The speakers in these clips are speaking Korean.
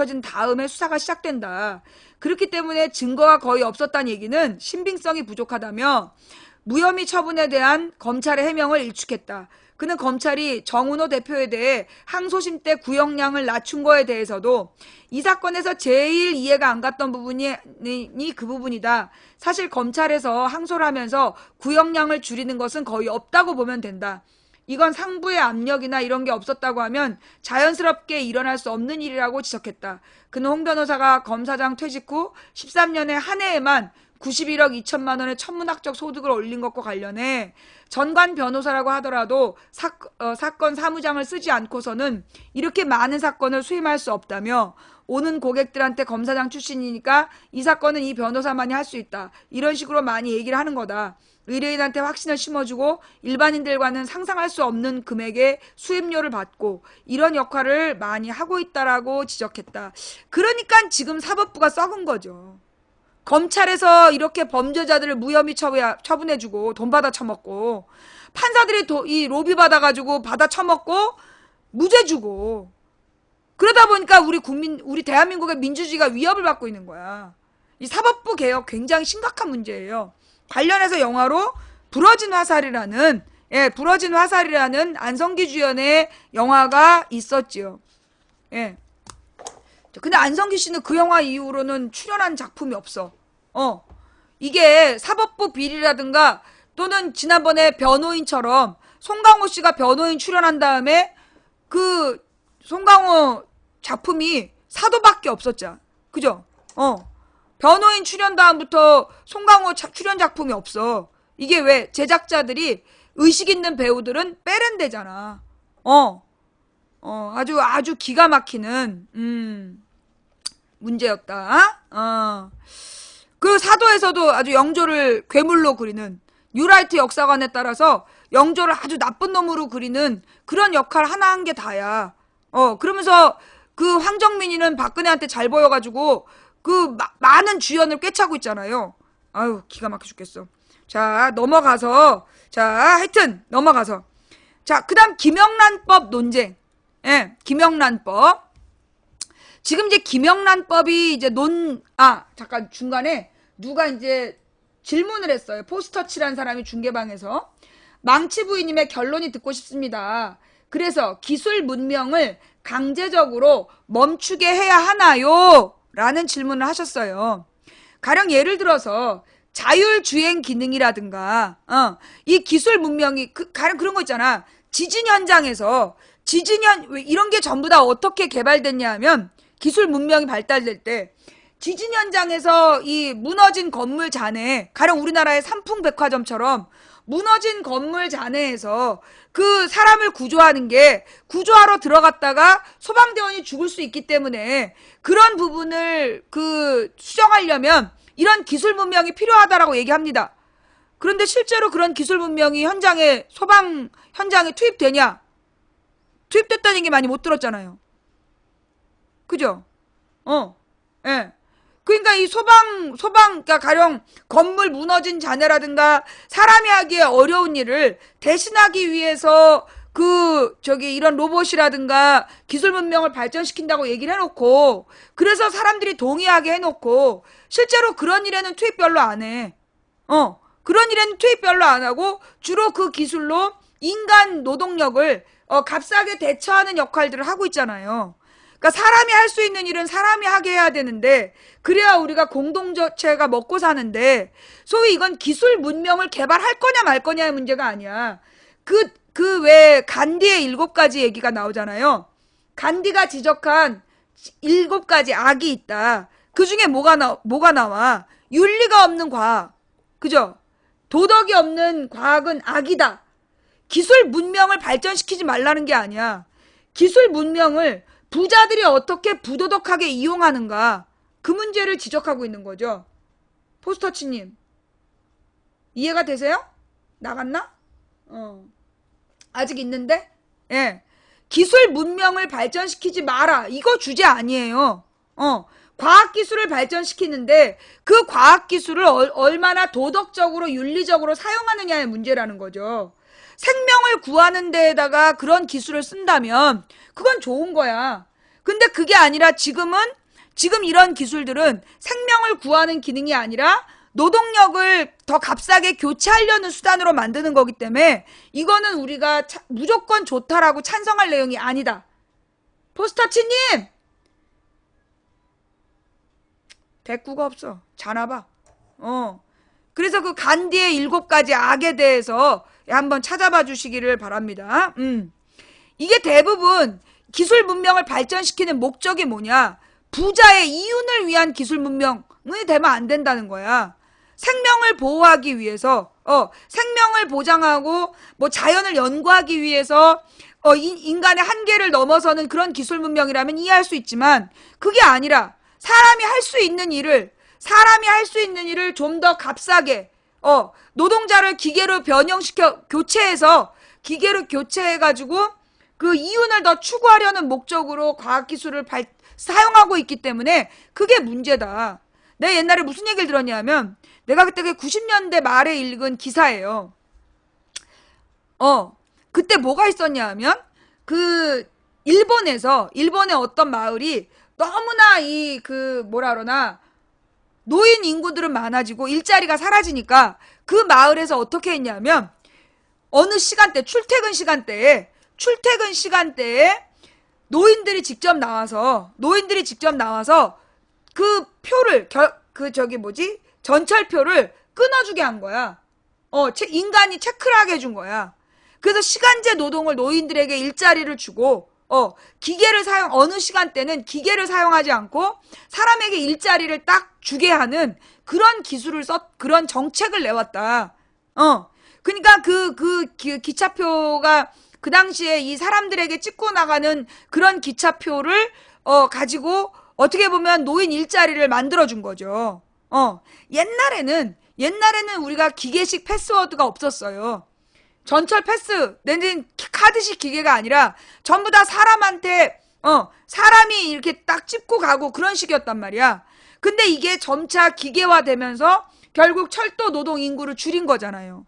갖춰진 다음에 수사가 시작된다. 그렇기 때문에 증거가 거의 없었다는 얘기는 신빙성이 부족하다며 무혐의 처분에 대한 검찰의 해명을 일축했다. 그는 검찰이 정은호 대표에 대해 항소심 때 구형량을 낮춘 거에 대해서도 이 사건에서 제일 이해가 안 갔던 부분이 그 부분이다. 사실 검찰에서 항소를 하면서 구형량을 줄이는 것은 거의 없다고 보면 된다. 이건 상부의 압력이나 이런 게 없었다고 하면 자연스럽게 일어날 수 없는 일이라고 지적했다. 그는 홍 변호사가 검사장 퇴직 후 13년에 한 해에만 91억 2천만 원의 천문학적 소득을 올린 것과 관련해 전관 변호사라고 하더라도 사건 사무장을 쓰지 않고서는 이렇게 많은 사건을 수임할 수 없다며 오는 고객들한테 검사장 출신이니까 이 사건은 이 변호사만이 할 수 있다. 이런 식으로 많이 얘기를 하는 거다. 의뢰인한테 확신을 심어주고 일반인들과는 상상할 수 없는 금액의 수임료를 받고 이런 역할을 많이 하고 있다라고 지적했다. 그러니까 지금 사법부가 썩은 거죠. 검찰에서 이렇게 범죄자들을 무혐의 처분해주고 돈 받아 처먹고 판사들이 이 로비 받아가지고 받아 처먹고 무죄 주고 그러다 보니까 우리 대한민국의 민주주의가 위협을 받고 있는 거야. 이 사법부 개혁 굉장히 심각한 문제예요. 관련해서 영화로 부러진 화살이라는 안성기 주연의 영화가 있었지요. 예. 근데 안성기 씨는 그 영화 이후로는 출연한 작품이 없어. 이게 사법부 비리라든가 또는 지난번에 변호인처럼 송강호 씨가 변호인 출연한 다음에 그 송강호 작품이 사도밖에 없었잖아. 그죠? 변호인 출연 다음부터 송강호 출연 작품이 없어. 이게 왜? 제작자들이 의식 있는 배우들은 빼랜대잖아. 아주 기가 막히는 문제였다. 그 사도에서도 아주 영조를 괴물로 그리는 뉴라이트 역사관에 따라서 영조를 아주 나쁜 놈으로 그리는 그런 역할 하나 한 게 다야. 그러면서 그 황정민이는 박근혜한테 잘 보여가지고 그 많은 주연을 꿰차고 있잖아요. 아유 기가 막혀 죽겠어. 자 넘어가서 하여튼 넘어가서 그 다음 김영란법 논쟁. 예, 김영란법. 지금 이제 김영란법이 이제 잠깐 중간에 누가 이제 질문을 했어요. 포스터치라는 사람이 중계방에서 망치 부인님의 결론이 듣고 싶습니다. 그래서 기술 문명을 강제적으로 멈추게 해야 하나요? 라는 질문을 하셨어요. 가령 예를 들어서 자율주행 기능이라든가 이 기술 문명이 가령 그런 거 있잖아. 지진 현장에서 이런 게 전부 다 어떻게 개발됐냐 하면 기술 문명이 발달될 때 지진 현장에서 이 무너진 건물 잔해, 가령 우리나라의 삼풍백화점처럼 무너진 건물 잔해에서 그 사람을 구조하는 게 구조하러 들어갔다가 소방대원이 죽을 수 있기 때문에 그런 부분을 수정하려면 이런 기술 문명이 필요하다라고 얘기합니다. 그런데 실제로 그런 기술 문명이 소방 현장에 투입되냐? 투입됐다는 얘기 많이 못 들었잖아요. 그죠? 예. 그러니까 이 그러니까 가령 건물 무너진 잔해라든가 사람이 하기에 어려운 일을 대신하기 위해서 이런 로봇이라든가 기술 문명을 발전시킨다고 얘기를 해놓고 그래서 사람들이 동의하게 해놓고 실제로 그런 일에는 투입 별로 안 해. 그런 일에는 투입 별로 안 하고 주로 그 기술로 인간 노동력을 값싸게 대처하는 역할들을 하고 있잖아요. 그러니까 사람이 할 수 있는 일은 사람이 하게 해야 되는데 그래야 우리가 공동체가 먹고 사는데 소위 이건 기술 문명을 개발할 거냐 말 거냐의 문제가 아니야. 왜 간디의 7가지 얘기가 나오잖아요. 간디가 지적한 7가지 악이 있다. 그 중에 뭐가 나와? 윤리가 없는 과학. 그죠? 도덕이 없는 과학은 악이다. 기술 문명을 발전시키지 말라는 게 아니야. 기술 문명을 부자들이 어떻게 부도덕하게 이용하는가 그 문제를 지적하고 있는 거죠. 포스터치님 이해가 되세요? 나갔나? 아직 있는데? 예. 기술 문명을 발전시키지 마라. 이거 주제 아니에요. 과학기술을 발전시키는데 그 과학기술을 얼마나 도덕적으로 윤리적으로 사용하느냐의 문제라는 거죠. 생명을 구하는 데에다가 그런 기술을 쓴다면 그건 좋은 거야. 근데 그게 아니라 지금 이런 기술들은 생명을 구하는 기능이 아니라 노동력을 더 값싸게 교체하려는 수단으로 만드는 거기 때문에 이거는 우리가 무조건 좋다라고 찬성할 내용이 아니다. 포스터치님! 대꾸가 없어. 자나봐. 그래서 그 간디의 7가지 악에 대해서 한번 찾아봐 주시기를 바랍니다. 이게 대부분 기술 문명을 발전시키는 목적이 뭐냐? 부자의 이윤을 위한 기술 문명이 되면 안 된다는 거야. 생명을 보호하기 위해서, 생명을 보장하고, 뭐 자연을 연구하기 위해서, 인간의 한계를 넘어서는 그런 기술 문명이라면 이해할 수 있지만, 그게 아니라, 사람이 할 수 있는 일을 좀 더 값싸게, 노동자를 기계로 기계로 교체해가지고, 그 이윤을 더 추구하려는 목적으로 과학기술을 사용하고 있기 때문에, 그게 문제다. 내가 옛날에 무슨 얘기를 들었냐면, 내가 그때 90년대 말에 읽은 기사예요. 그때 뭐가 있었냐 하면, 일본의 어떤 마을이 너무나 노인 인구들은 많아지고 일자리가 사라지니까 그 마을에서 어떻게 했냐면, 어느 시간대, 출퇴근 시간대에 노인들이 직접 나와서 그 표를, 전철표를 끊어주게 한 거야. 인간이 체크를 하게 해준 거야. 그래서 시간제 노동을 노인들에게 일자리를 주고, 어느 시간대는 기계를 사용하지 않고 사람에게 일자리를 딱 주게 하는 그런 그런 정책을 내왔다. 그러니까 기차표가 그 당시에 이 사람들에게 찍고 나가는 그런 기차표를, 가지고 어떻게 보면 노인 일자리를 만들어준 거죠. 옛날에는 우리가 기계식 패스워드가 없었어요. 전철 패스, 내는 카드식 기계가 아니라 전부 다 사람한테, 사람이 이렇게 딱 찝고 가고 그런 식이었단 말이야. 근데 이게 점차 기계화되면서 결국 철도 노동 인구를 줄인 거잖아요.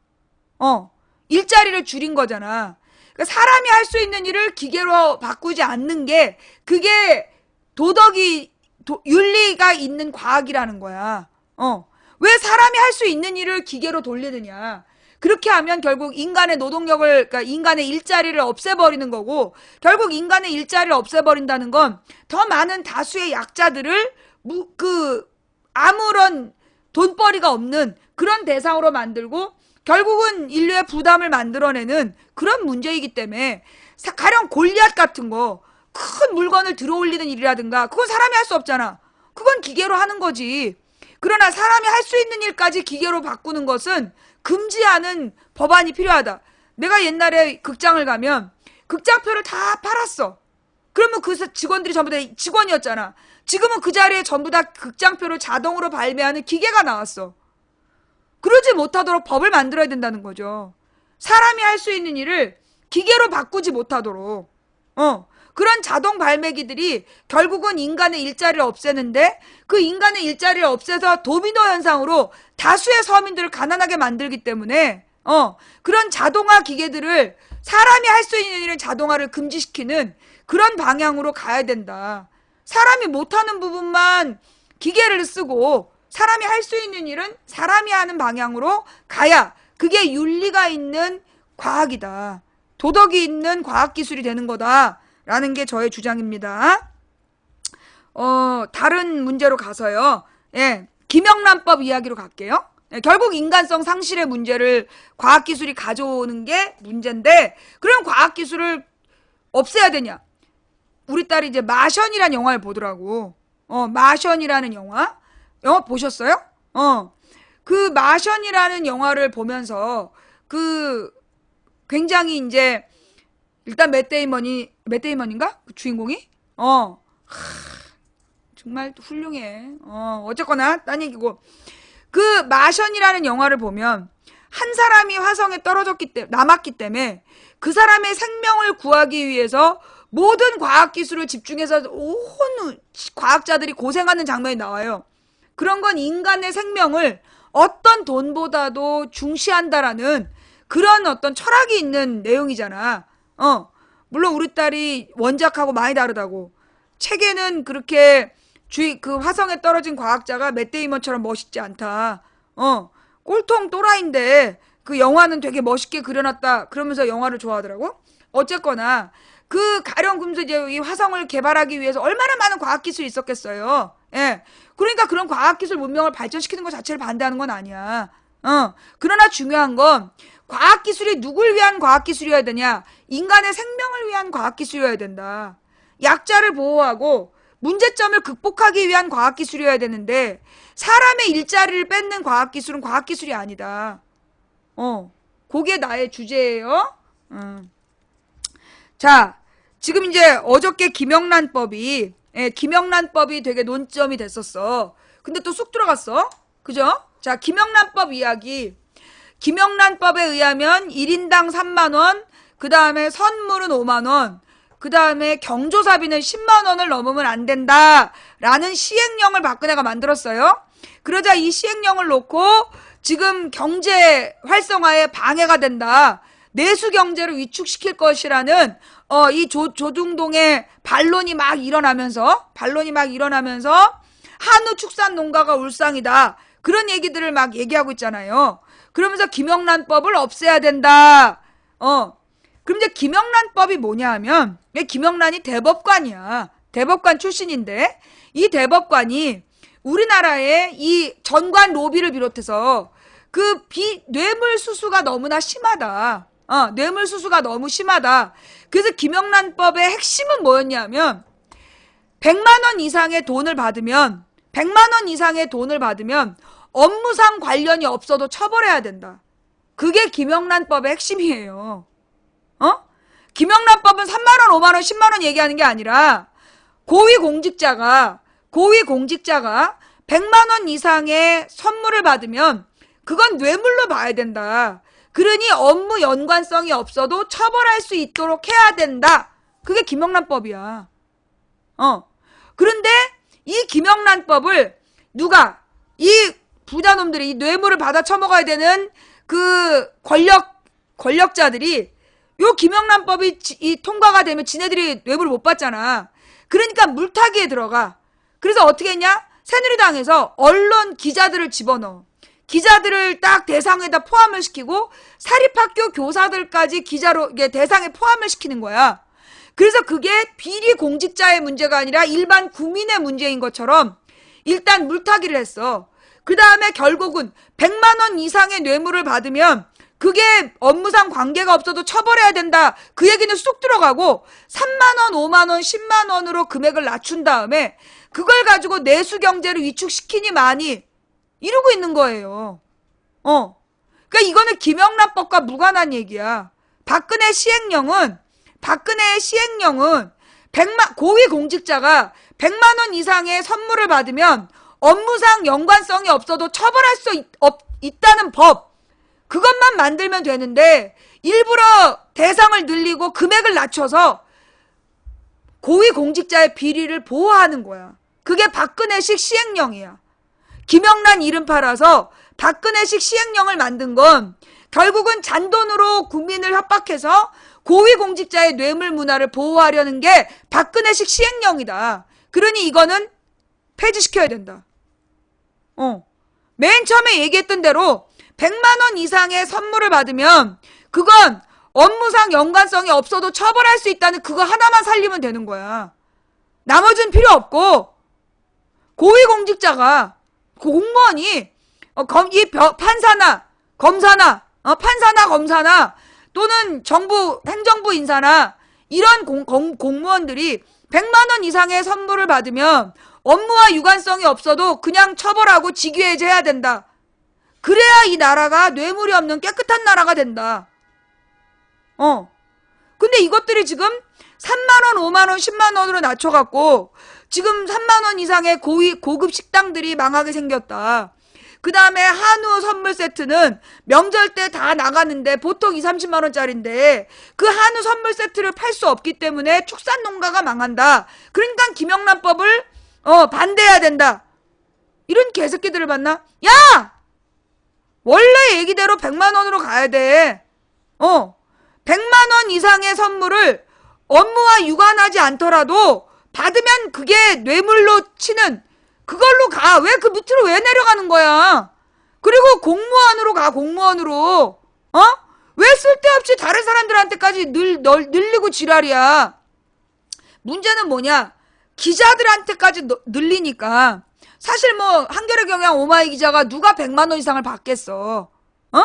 일자리를 줄인 거잖아. 그러니까 사람이 할 수 있는 일을 기계로 바꾸지 않는 게, 그게 윤리가 있는 과학이라는 거야. 왜 사람이 할 수 있는 일을 기계로 돌리느냐. 그렇게 하면 결국 인간의 그러니까 인간의 일자리를 없애버리는 거고, 결국 인간의 일자리를 없애버린다는 건 더 많은 다수의 약자들을 아무런 돈벌이가 없는 그런 대상으로 만들고, 결국은 인류의 부담을 만들어내는 그런 문제이기 때문에, 가령 골리앗 같은 거, 큰 물건을 들어 올리는 일이라든가, 그건 사람이 할 수 없잖아. 그건 기계로 하는 거지. 그러나 사람이 할 수 있는 일까지 기계로 바꾸는 것은 금지하는 법안이 필요하다. 내가 옛날에 극장을 가면 극장표를 다 팔았어. 그러면 그 직원들이 전부 다 직원이었잖아. 지금은 그 자리에 전부 다 극장표를 자동으로 발매하는 기계가 나왔어. 그러지 못하도록 법을 만들어야 된다는 거죠. 사람이 할 수 있는 일을 기계로 바꾸지 못하도록. 그런 자동 발매기들이 결국은 인간의 일자리를 없애는데, 그 인간의 일자리를 없애서 도미노 현상으로 다수의 서민들을 가난하게 만들기 때문에, 그런 자동화 기계들을, 사람이 할 수 있는 일은 자동화를 금지시키는 그런 방향으로 가야 된다. 사람이 못하는 부분만 기계를 쓰고, 사람이 할 수 있는 일은 사람이 하는 방향으로 가야 그게 윤리가 있는 과학이다. 도덕이 있는 과학기술이 되는 거다. 라는 게 저의 주장입니다. 다른 문제로 가서요. 김영란법 이야기로 갈게요. 결국 인간성 상실의 문제를 과학기술이 가져오는 게 문제인데, 그럼 과학기술을 없애야 되냐? 우리 딸이 이제 마션이라는 영화를 보더라고. 마션이라는 영화 보셨어요? 그 마션이라는 영화를 보면서 굉장히 이제, 일단 맷 데이먼인가? 그 주인공이? 정말 훌륭해. 어쨌거나 딴 얘기고, 그 마션이라는 영화를 보면 한 사람이 화성에 남았기 때문에 그 사람의 생명을 구하기 위해서 모든 과학기술을 집중해서 온 과학자들이 고생하는 장면이 나와요. 그런 건 인간의 생명을 어떤 돈보다도 중시한다라는 그런 어떤 철학이 있는 내용이잖아. 물론 우리 딸이 원작하고 많이 다르다고. 책에는 그렇게 그 화성에 떨어진 과학자가 맷 데이먼처럼 멋있지 않다. 꼴통 또라이인데 그 영화는 되게 멋있게 그려놨다. 그러면서 영화를 좋아하더라고. 어쨌거나 그 가령 그러면서 이제 이 화성을 개발하기 위해서 얼마나 많은 과학기술이 있었겠어요. 예. 그러니까 그런 과학기술 문명을 발전시키는 것 자체를 반대하는 건 아니야. 그러나 중요한 건 과학기술이 누굴 위한 과학기술이어야 되냐? 인간의 생명을 위한 과학기술이어야 된다. 약자를 보호하고 문제점을 극복하기 위한 과학기술이어야 되는데 사람의 일자리를 뺏는 과학기술은 과학기술이 아니다. 그게 나의 주제예요. 자, 지금 이제 어저께 김영란법이 되게 논점이 됐었어. 근데 또 쑥 들어갔어. 그죠? 자, 김영란법 이야기. 김영란법에 의하면 1인당 3만원, 그 다음에 선물은 5만원, 그 다음에 경조사비는 10만원을 넘으면 안 된다 라는 시행령을 박근혜가 만들었어요. 그러자 이 시행령을 놓고 지금 경제 활성화에 방해가 된다, 내수 경제를 위축시킬 것이라는 이 조중동의 반론이 막 일어나면서 한우 축산 농가가 울상이다, 그런 얘기들을 막 얘기하고 있잖아요. 그러면서 김영란법을 없애야 된다. 그럼 이제 김영란법이 뭐냐 하면, 김영란이 대법관이야. 대법관 출신인데 이 대법관이 우리나라의 이 전관 로비를 비롯해서 그 뇌물수수가 너무나 심하다. 뇌물수수가 너무 심하다. 그래서 김영란법의 핵심은 뭐였냐면 100만원 이상의 돈을 받으면 업무상 관련이 없어도 처벌해야 된다. 그게 김영란법의 핵심이에요. 김영란법은 3만원, 5만원, 10만원 얘기하는 게 아니라 고위공직자가 100만원 이상의 선물을 받으면 그건 뇌물로 봐야 된다. 그러니 업무 연관성이 없어도 처벌할 수 있도록 해야 된다. 그게 김영란법이야. 그런데 이 김영란법을 이 부자놈들이, 이 뇌물을 받아 처먹어야 되는 그 권력자들이 요 김영란법이 통과가 되면 지네들이 뇌물을 못 받잖아. 그러니까 물타기에 들어가. 그래서 어떻게 했냐? 새누리당에서 언론 기자들을 집어넣어. 기자들을 딱 대상에다 포함을 시키고 사립학교 교사들까지 기자로 대상에 포함을 시키는 거야. 그래서 그게 비리 공직자의 문제가 아니라 일반 국민의 문제인 것처럼 일단 물타기를 했어. 그 다음에 결국은 100만원 이상의 뇌물을 받으면 그게 업무상 관계가 없어도 처벌해야 된다. 그 얘기는 쑥 들어가고 3만원, 5만원, 10만원으로 금액을 낮춘 다음에 그걸 가지고 내수 경제를 위축시키니 많이 이러고 있는 거예요. 그러니까 이거는 김영란법과 무관한 얘기야. 박근혜의 시행령은 고위공직자가 100만원 이상의 선물을 받으면 업무상 연관성이 없어도 처벌할 수 있다는 법, 그것만 만들면 되는데 일부러 대상을 늘리고 금액을 낮춰서 고위공직자의 비리를 보호하는 거야. 그게 박근혜식 시행령이야. 김영란 이름 팔아서 박근혜식 시행령을 만든 건 결국은 잔돈으로 국민을 협박해서 고위공직자의 뇌물 문화를 보호하려는 게 박근혜식 시행령이다. 그러니 이거는 폐지시켜야 된다. 맨 처음에 얘기했던 대로 100만원 이상의 선물을 받으면 그건 업무상 연관성이 없어도 처벌할 수 있다는 그거 하나만 살리면 되는 거야. 나머지는 필요 없고, 고위공직자가, 공무원이 판사나 검사나 또는 행정부 인사나 이런 공무원들이 100만원 이상의 선물을 받으면 업무와 유관성이 없어도 그냥 처벌하고 직위해제해야 된다. 그래야 이 나라가 뇌물이 없는 깨끗한 나라가 된다. 근데 이것들이 지금 3만원, 5만원, 10만원으로 낮춰갖고 지금 3만원 이상의 고급 식당들이 망하게 생겼다. 그 다음에 한우 선물 세트는 명절 때 다 나가는데 보통 20, 30만원짜리인데 그 한우 선물 세트를 팔 수 없기 때문에 축산농가가 망한다. 그러니까 김영란법을 반대해야 된다. 이런 개새끼들을 봤나? 야! 원래 얘기대로 100만원으로 가야 돼. 100만원 이상의 선물을 업무와 유관하지 않더라도 받으면 그게 뇌물로 치는 그걸로 가. 왜 그 밑으로 왜 내려가는 거야? 그리고 공무원으로 가, 공무원으로. 어? 왜 쓸데없이 다른 사람들한테까지 늘리고 지랄이야? 문제는 뭐냐? 기자들한테까지 늘리니까. 사실 뭐, 한겨레 경향 오마이 기자가 누가 100만 원 이상을 받겠어. 어?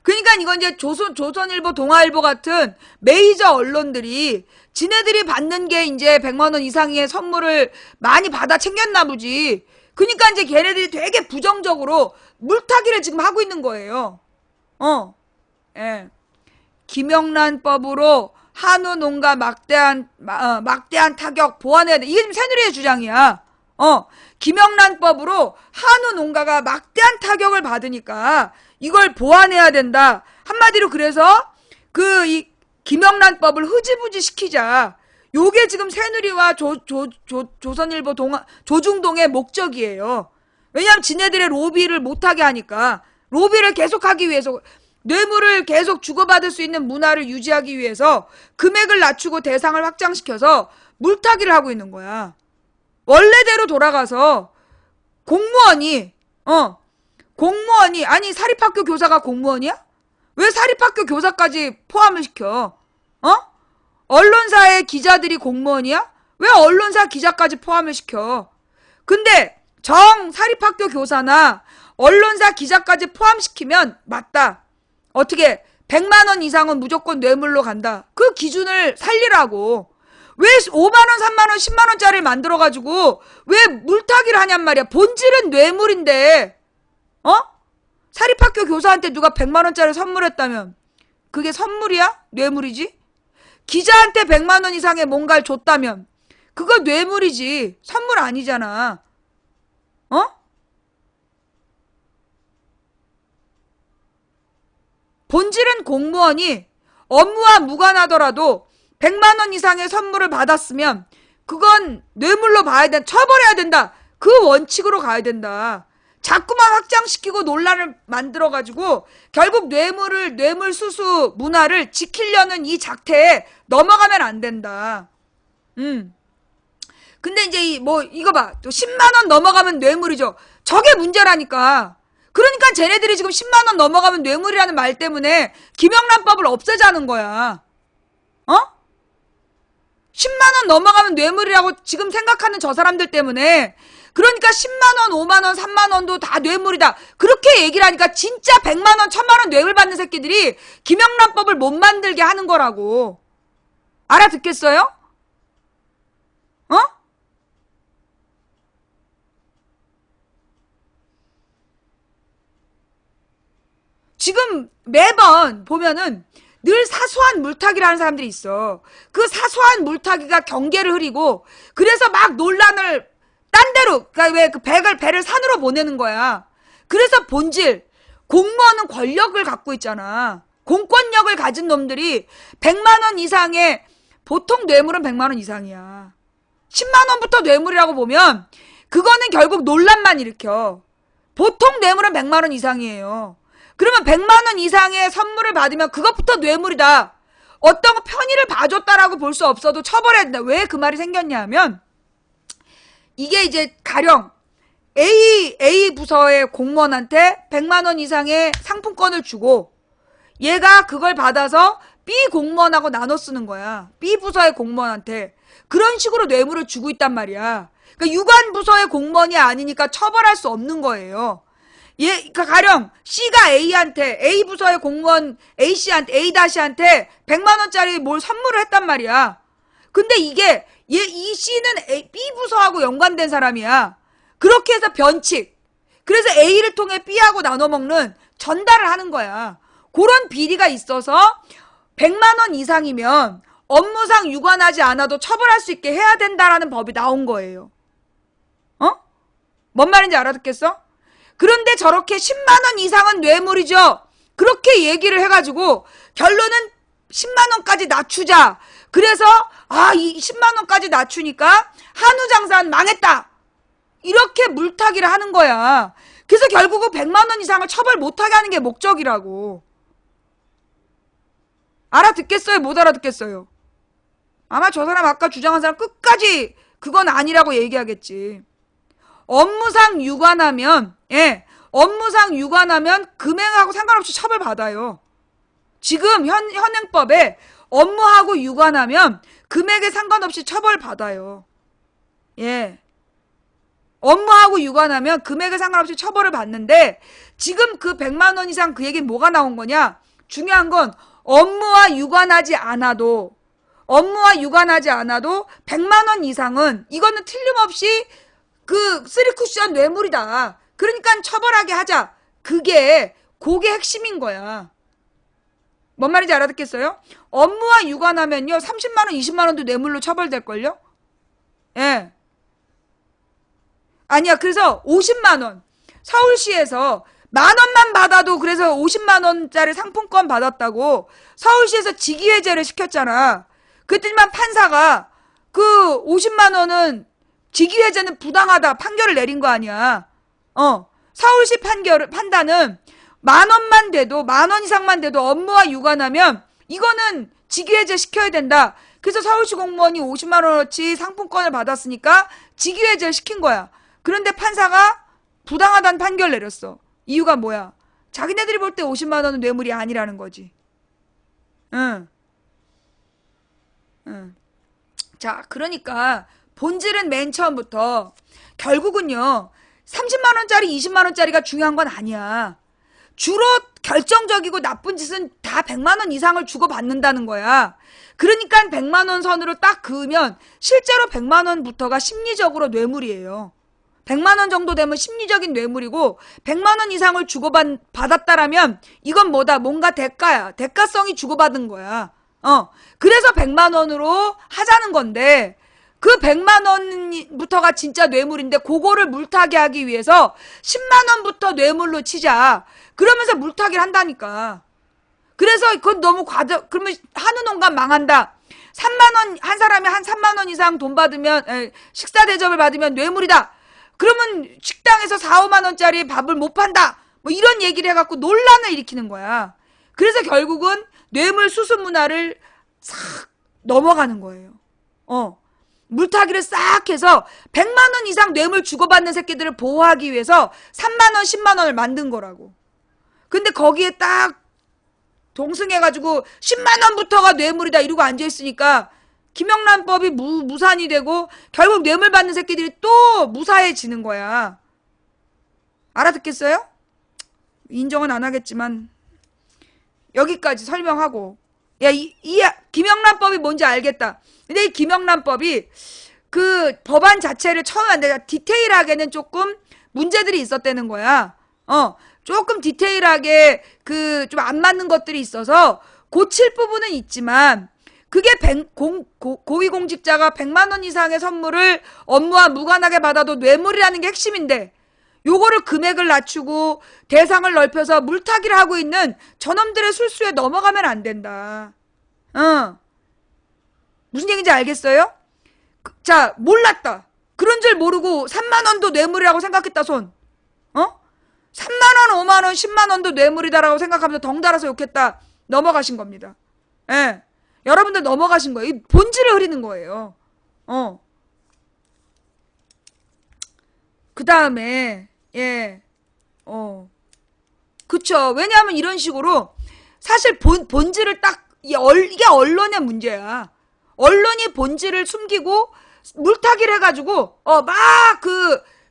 그러니까 이건 이제 조선일보, 동아일보 같은 메이저 언론들이 지네들이 받는 게 이제 100만 원 이상의 선물을 많이 받아 챙겼나 보지. 그러니까 이제 걔네들이 되게 부정적으로 물타기를 지금 하고 있는 거예요. 예. 김영란법으로 한우 농가 막대한 타격 보완해야 돼. 이게 지금 새누리의 주장이야. 김영란법으로 한우 농가가 막대한 타격을 받으니까 이걸 보완해야 된다. 한마디로 그래서 이 김영란법을 흐지부지 시키자. 요게 지금 새누리와 조선일보 조중동의 목적이에요. 왜냐하면 지네들의 로비를 못하게 하니까. 로비를 계속하기 위해서, 뇌물을 계속 주고받을 수 있는 문화를 유지하기 위해서 금액을 낮추고 대상을 확장시켜서 물타기를 하고 있는 거야. 원래대로 돌아가서 공무원이 아니 사립학교 교사가 공무원이야? 왜 사립학교 교사까지 포함을 시켜? 언론사의 기자들이 공무원이야? 왜 언론사 기자까지 포함을 시켜? 근데 사립학교 교사나 언론사 기자까지 포함시키면 맞다. 어떻게 100만 원 이상은 무조건 뇌물로 간다. 그 기준을 살리라고. 왜 5만 원, 3만 원, 10만 원짜리를 만들어가지고 왜 물타기를 하냔 말이야. 본질은 뇌물인데 사립학교 교사한테 누가 100만 원짜리 선물했다면 그게 선물이야? 뇌물이지? 기자한테 100만 원 이상의 뭔가를 줬다면 그거 뇌물이지. 선물 아니잖아. 본질은 공무원이 업무와 무관하더라도 100만 원 이상의 선물을 받았으면 그건 뇌물로 봐야 된다. 처벌해야 된다. 그 원칙으로 가야 된다. 자꾸만 확장시키고 논란을 만들어가지고 결국 뇌물 수수 문화를 지키려는 이 작태에 넘어가면 안 된다. 근데 이제 이거 봐. 또 10만 원 넘어가면 뇌물이죠. 저게 문제라니까. 그러니까 쟤네들이 지금 10만 원 넘어가면 뇌물이라는 말 때문에 김영란법을 없애자는 거야. 10만 원 넘어가면 뇌물이라고 지금 생각하는 저 사람들 때문에. 그러니까 10만 원, 5만 원, 3만 원도 다 뇌물이다. 그렇게 얘기를 하니까 진짜 100만 원, 1000만 원 뇌물 받는 새끼들이 김영란법을 못 만들게 하는 거라고. 알아듣겠어요? 지금 매번 보면은 늘 사소한 물타기를 하는 사람들이 있어. 그 사소한 물타기가 경계를 흐리고 그래서 막 논란을 딴 데로, 그러니까 왜 그 배를 산으로 보내는 거야. 그래서 본질, 공무원은 권력을 갖고 있잖아. 공권력을 가진 놈들이 100만 원 이상의, 보통 뇌물은 100만 원 이상이야. 10만 원부터 뇌물이라고 보면 그거는 결국 논란만 일으켜. 보통 뇌물은 100만 원 이상이에요. 그러면 100만 원 이상의 선물을 받으면 그것부터 뇌물이다. 어떤 편의를 봐줬다라고 볼 수 없어도 처벌해야 된다. 왜 그 말이 생겼냐 하면 이게 이제 가령 A 부서의 공무원한테 100만 원 이상의 상품권을 주고 얘가 그걸 받아서 B 공무원하고 나눠 쓰는 거야. B 부서의 공무원한테. 그런 식으로 뇌물을 주고 있단 말이야. 그러니까 유관 부서의 공무원이 아니니까 처벌할 수 없는 거예요. 그러니까 가령 C가 A한테, A 부서의 공무원 A씨한테, A-한테 100만 원짜리 뭘 선물을 했단 말이야. 근데 이게 이 C는 B 부서하고 연관된 사람이야. 그렇게 해서 변칙. 그래서 A를 통해 B하고 나눠 먹는 전달을 하는 거야. 그런 비리가 있어서 100만 원 이상이면 업무상 유관하지 않아도 처벌할 수 있게 해야 된다라는 법이 나온 거예요. 뭔 말인지 알아듣겠어? 그런데 저렇게 10만 원 이상은 뇌물이죠. 그렇게 얘기를 해가지고 결론은 10만 원까지 낮추자. 그래서 이 10만 원까지 낮추니까 한우 장사는 망했다. 이렇게 물타기를 하는 거야. 그래서 결국은 100만 원 이상을 처벌 못하게 하는 게 목적이라고. 알아듣겠어요? 못 알아듣겠어요? 아마 저 사람 아까 주장한 사람 끝까지 그건 아니라고 얘기하겠지. 업무상 유관하면, 예, 업무상 유관하면 금행하고 상관없이 처벌받아요. 지금 현행법에 업무하고 유관하면 금액에 상관없이 처벌받아요. 예. 업무하고 유관하면 금액에 상관없이 처벌을 받는데, 지금 그 100만 원 이상 그 얘기는 뭐가 나온 거냐? 중요한 건 업무와 유관하지 않아도 100만 원 이상은, 이거는 틀림없이 그 3쿠션 뇌물이다. 그러니까 처벌하게 하자. 그게 핵심인 거야. 뭔 말인지 알아듣겠어요? 업무와 유관하면요, 30만 원, 20만 원도 뇌물로 처벌될걸요? 예. 아니야. 그래서 50만 원. 서울시에서 만 원만 받아도 그래서 50만 원짜리 상품권 받았다고 서울시에서 직위해제를 시켰잖아. 그랬더니만 판사가 그 50만 원은 직위해제는 부당하다 판결을 내린 거 아니야. 서울시 판단은 만 원 이상만 돼도 업무와 유관하면 이거는 직위해제 시켜야 된다. 그래서 서울시 공무원이 50만 원어치 상품권을 받았으니까 직위해제를 시킨 거야. 그런데 판사가 부당하다는 판결을 내렸어. 이유가 뭐야? 자기네들이 볼 때 50만 원은 뇌물이 아니라는 거지. 응. 자, 그러니까 본질은 맨 처음부터 결국은요, 30만 원짜리, 20만 원짜리가 중요한 건 아니야. 주로 결정적이고 나쁜 짓은 다 100만 원 이상을 주고받는다는 거야. 그러니까 100만 원 선으로 딱 그으면 실제로 100만 원부터가 심리적으로 뇌물이에요. 100만 원 정도 되면 심리적인 뇌물이고, 100만 원 이상을 주고받았다라면 이건 뭐다? 뭔가 대가야. 대가성이 주고받은 거야. 그래서 100만 원으로 하자는 건데, 그 100만 원부터가 진짜 뇌물인데 그거를 물타기 하기 위해서 10만 원부터 뇌물로 치자. 그러면서 물타기를 한다니까. 그래서 그건 너무 그러면 한우 농가 망한다. 3만 원, 한 사람이 한 3만 원 이상 돈 받으면, 식사 대접을 받으면 뇌물이다. 그러면 식당에서 4, 5만 원짜리 밥을 못 판다. 뭐 이런 얘기를 해갖고 논란을 일으키는 거야. 그래서 결국은 뇌물 수수 문화를 싹 넘어가는 거예요. 물타기를 싹 해서 100만 원 이상 뇌물 주고받는 새끼들을 보호하기 위해서 3만 원, 10만 원을 만든 거라고. 근데 거기에 딱 동승해가지고 10만 원부터가 뇌물이다 이러고 앉아있으니까 김영란법이 무산이 되고 결국 뇌물 받는 새끼들이 또 무사해지는 거야. 알아듣겠어요? 인정은 안 하겠지만 여기까지 설명하고, 야, 이 김영란법이 뭔지 알겠다. 근데 이 김영란법이 그 법안 자체를 처음에 안 돼. 디테일하게는 조금 문제들이 있었다는 거야. 조금 디테일하게 그 좀 안 맞는 것들이 있어서 고칠 부분은 있지만, 그게 고위공직자가 100만 원 이상의 선물을 업무와 무관하게 받아도 뇌물이라는 게 핵심인데, 요거를 금액을 낮추고 대상을 넓혀서 물타기를 하고 있는 저놈들의 술수에 넘어가면 안 된다. 무슨 얘기인지 알겠어요? 자, 몰랐다. 그런 줄 모르고 3만 원도 뇌물이라고 생각했다 손. 3만 원, 5만 원, 10만 원도 뇌물이다라고 생각하면서 덩달아서 욕했다. 넘어가신 겁니다. 예. 여러분들 넘어가신 거예요. 이 본질을 흐리는 거예요. 그 다음에, 예. 그쵸. 왜냐하면 이런 식으로 사실 본질을 딱, 이게 언론의 문제야. 언론이 본질을 숨기고 물타기를 해가지고,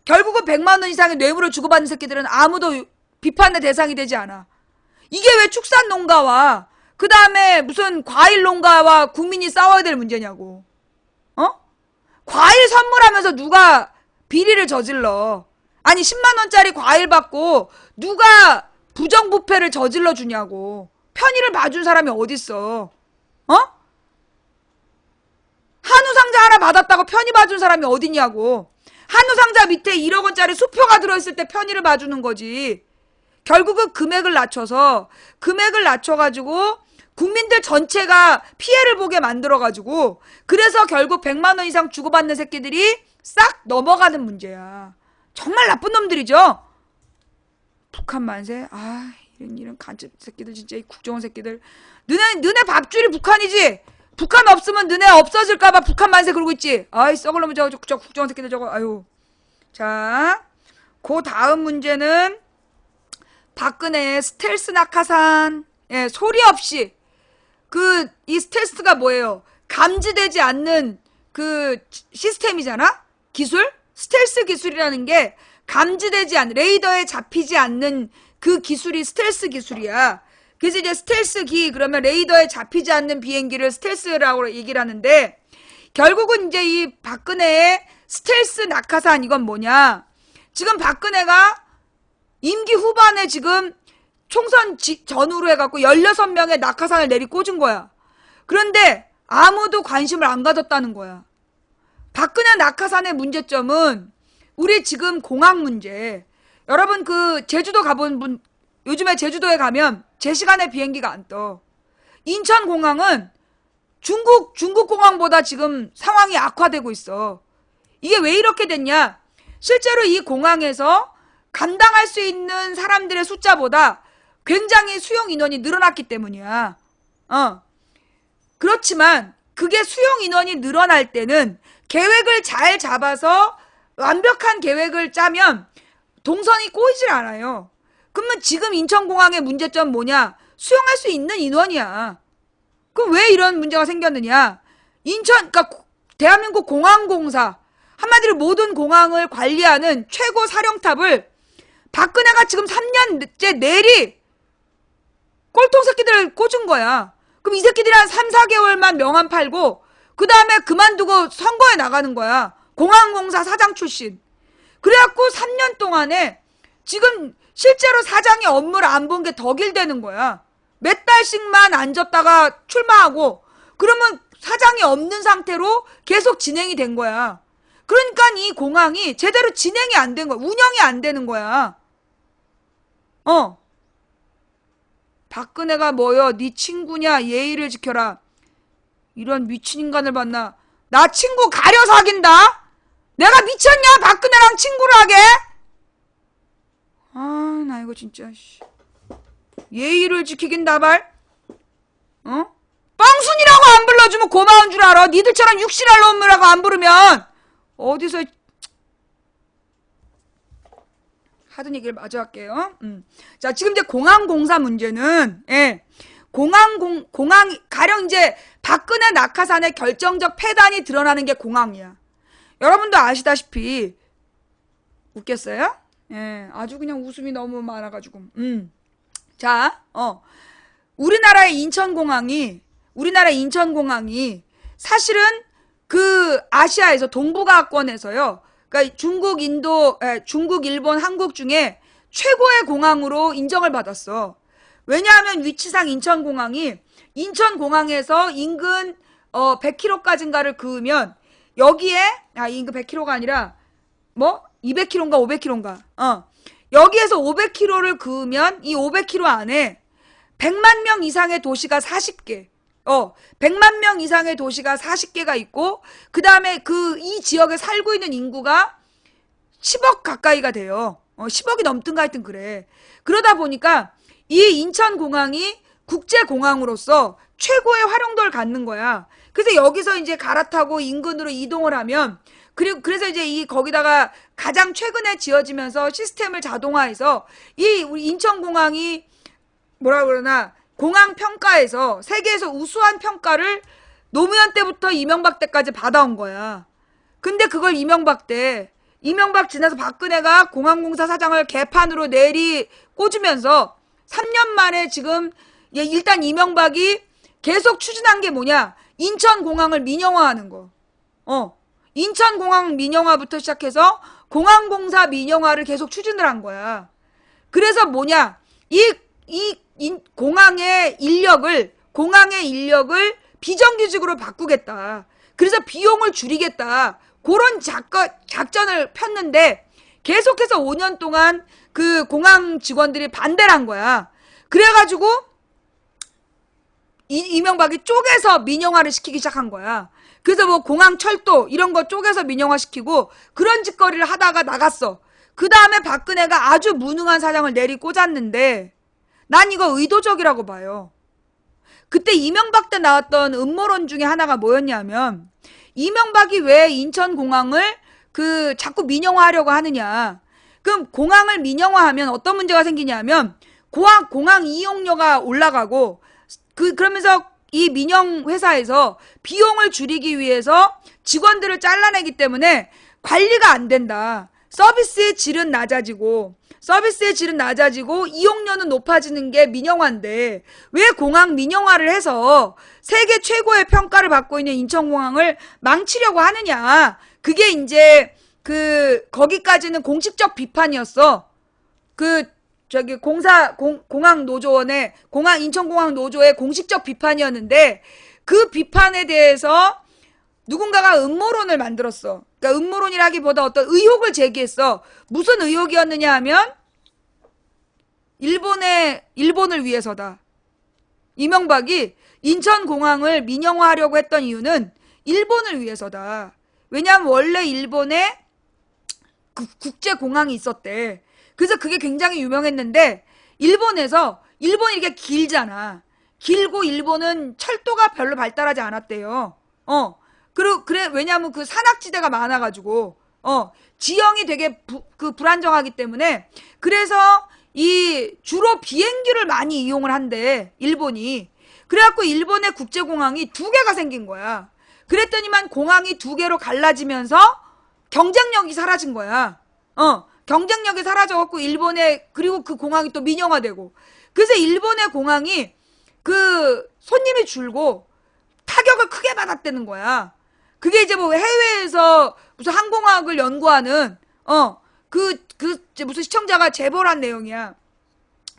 결국은 100만 원 이상의 뇌물을 주고받는 새끼들은 아무도 비판의 대상이 되지 않아. 이게 왜 축산농가와 그 다음에 무슨 과일 농가와 국민이 싸워야 될 문제냐고. 과일 선물하면서 누가 비리를 저질러. 아니 10만 원짜리 과일 받고 누가 부정부패를 저질러 주냐고. 편의를 봐준 사람이 어딨어. 한우 상자 하나 받았다고 편의 봐준 사람이 어딨냐고. 한우 상자 밑에 1억 원짜리 수표가 들어있을 때 편의를 봐주는 거지. 결국은 금액을 낮춰가지고 국민들 전체가 피해를 보게 만들어가지고, 그래서 결국 100만 원 이상 주고받는 새끼들이 싹 넘어가는 문제야. 정말 나쁜 놈들이죠. 북한 만세. 이런 간첩 새끼들 진짜, 이 국정원 새끼들. 너네 밥줄이 북한이지. 북한 없으면 너네 없어질까봐 북한 만세 그러고 있지. 아이 썩을 놈의 저 국정원 새끼들 저거. 아유. 자, 그 다음 문제는 박근혜의 스텔스 낙하산. 예, 소리 없이 이 스텔스가 뭐예요? 감지되지 않는 그 시스템이잖아? 기술? 스텔스 기술이라는 게 감지되지 않는, 레이더에 잡히지 않는 그 기술이 스텔스 기술이야. 그래서 이제 스텔스기, 그러면 레이더에 잡히지 않는 비행기를 스텔스라고 얘기를 하는데, 결국은 이제 이 박근혜의 스텔스 낙하산, 이건 뭐냐? 지금 박근혜가 임기 후반에 지금 총선 전후로 해갖고 16명의 낙하산을 내리 꽂은 거야. 그런데 아무도 관심을 안 가졌다는 거야. 박근혜 낙하산의 문제점은 우리 지금 공항 문제. 여러분 제주도 가본 분, 요즘에 제주도에 가면 제 시간에 비행기가 안 떠. 인천공항은 중국 공항보다 지금 상황이 악화되고 있어. 이게 왜 이렇게 됐냐? 실제로 이 공항에서 감당할 수 있는 사람들의 숫자보다 굉장히 수용 인원이 늘어났기 때문이야. 그렇지만 그게 수용 인원이 늘어날 때는 계획을 잘 잡아서 완벽한 계획을 짜면 동선이 꼬이질 않아요. 그러면 지금 인천공항의 문제점 뭐냐? 수용할 수 있는 인원이야. 그럼 왜 이런 문제가 생겼느냐? 그러니까 대한민국 공항공사, 한마디로 모든 공항을 관리하는 최고 사령탑을 박근혜가 지금 3년째 내리 꼴통 새끼들을 꽂은 거야. 그럼 이 새끼들이 한 3, 4개월만 명함 팔고 그 다음에 그만두고 선거에 나가는 거야. 공항공사 사장 출신. 그래갖고 3년 동안에 지금 실제로 사장이 업무를 안 본 게 더 길대는 거야. 몇 달씩만 앉았다가 출마하고 그러면 사장이 없는 상태로 계속 진행이 된 거야. 그러니까 이 공항이 제대로 진행이 안 된 거야. 운영이 안 되는 거야. 박근혜가 뭐여? 네 친구냐? 예의를 지켜라. 이런 미친 인간을 봤나? 나 친구 가려 사귄다? 내가 미쳤냐? 박근혜랑 친구를 하게? 아, 나 이거 진짜 예의를 지키긴 다발. 뻥순이라고 안 불러주면 고마운 줄 알아. 니들처럼 육실할 놈이라고 안 부르면 어디서 하던 얘기를 마저 할게요. 자, 지금 이제 공항공사 문제는, 예, 공항, 가령 이제 박근혜 낙하산의 결정적 패단이 드러나는 게 공항이야. 여러분도 아시다시피, 웃겼어요? 예, 아주 그냥 웃음이 너무 많아가지고. 자, 우리나라의 인천공항이 사실은 아시아에서 동북아권에서요, 그러니까 중국, 일본, 한국 중에 최고의 공항으로 인정을 받았어. 왜냐하면 위치상 인천공항에서 인근 100km까지인가를 그으면 여기에 인근 100km가 아니라 200km인가 500km인가 여기에서 500km를 그으면 이 500km 안에 100만 명 이상의 도시가 40개 100만 명 이상의 도시가 40개가 있고, 그 다음에 이 지역에 살고 있는 인구가 10억 가까이가 돼요. 10억이 넘든가 하여튼 그래. 그러다 보니까 이 인천공항이 국제공항으로서 최고의 활용도를 갖는 거야. 그래서 여기서 이제 갈아타고 인근으로 이동을 하면, 그래서 이제 거기다가 가장 최근에 지어지면서 시스템을 자동화해서 우리 인천공항이 뭐라 그러나, 공항 평가에서 세계에서 우수한 평가를 노무현 때부터 이명박 때까지 받아온 거야. 근데 그걸 이명박 지나서 박근혜가 공항공사 사장을 개판으로 내리 꽂으면서 3년 만에 지금 일단 이명박이 계속 추진한 게 뭐냐? 인천공항을 민영화하는 거. 인천공항 민영화부터 시작해서 공항공사 민영화를 계속 추진을 한 거야. 그래서 뭐냐? 공항의 인력을 비정규직으로 바꾸겠다. 그래서 비용을 줄이겠다. 그런 작전을 폈는데 계속해서 5년 동안 그 공항 직원들이 반대를 한 거야. 그래가지고 이명박이 쪼개서 민영화를 시키기 시작한 거야. 그래서 공항 철도 이런 거 쪼개서 민영화 시키고 그런 짓거리를 하다가 나갔어. 그 다음에 박근혜가 아주 무능한 사장을 내리 꽂았는데 난 이거 의도적이라고 봐요. 그때 이명박 때 나왔던 음모론 중에 하나가 뭐였냐면, 이명박이 왜 인천공항을 자꾸 민영화하려고 하느냐. 그럼 공항을 민영화하면 어떤 문제가 생기냐면, 공항 이용료가 올라가고, 그러면서 이 민영 회사에서 비용을 줄이기 위해서 직원들을 잘라내기 때문에 관리가 안 된다. 서비스의 질은 낮아지고 이용료는 높아지는 게 민영화인데 왜 공항 민영화를 해서 세계 최고의 평가를 받고 있는 인천공항을 망치려고 하느냐. 그게 이제 거기까지는 공식적 비판이었어. 인천공항 노조의 공식적 비판이었는데 그 비판에 대해서 누군가가 음모론을 만들었어. 그러니까 음모론이라기보다 어떤 의혹을 제기했어. 무슨 의혹이었느냐 하면 일본을 위해서다. 이명박이 인천공항을 민영화하려고 했던 이유는 일본을 위해서다. 왜냐하면 원래 일본에 국제공항이 있었대. 그래서 그게 굉장히 유명했는데 일본이 이렇게 길잖아. 길고 일본은 철도가 별로 발달하지 않았대요. 왜냐면 산악지대가 많아가지고, 지형이 되게 불안정하기 때문에, 그래서 주로 비행기를 많이 이용을 한대, 일본이. 그래갖고 일본의 국제공항이 2개가 생긴 거야. 그랬더니만 공항이 2개로 갈라지면서 경쟁력이 사라진 거야. 경쟁력이 사라져갖고 그리고 그 공항이 또 민영화되고. 그래서 일본의 공항이 손님이 줄고 타격을 크게 받았다는 거야. 그게 이제 뭐 해외에서 무슨 항공학을 연구하는, 무슨 시청자가 제보를 한 내용이야.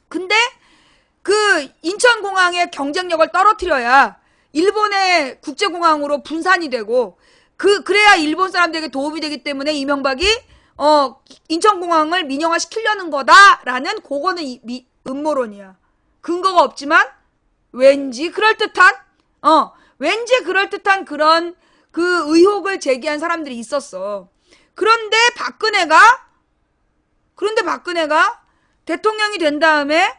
근데 인천공항의 경쟁력을 떨어뜨려야 일본의 국제공항으로 분산이 되고, 그래야 일본 사람들에게 도움이 되기 때문에 이명박이, 인천공항을 민영화 시키려는 거다라는 그거는 음모론이야. 근거가 없지만, 왠지 그럴듯한 그런 의혹을 제기한 사람들이 있었어. 그런데 박근혜가 대통령이 된 다음에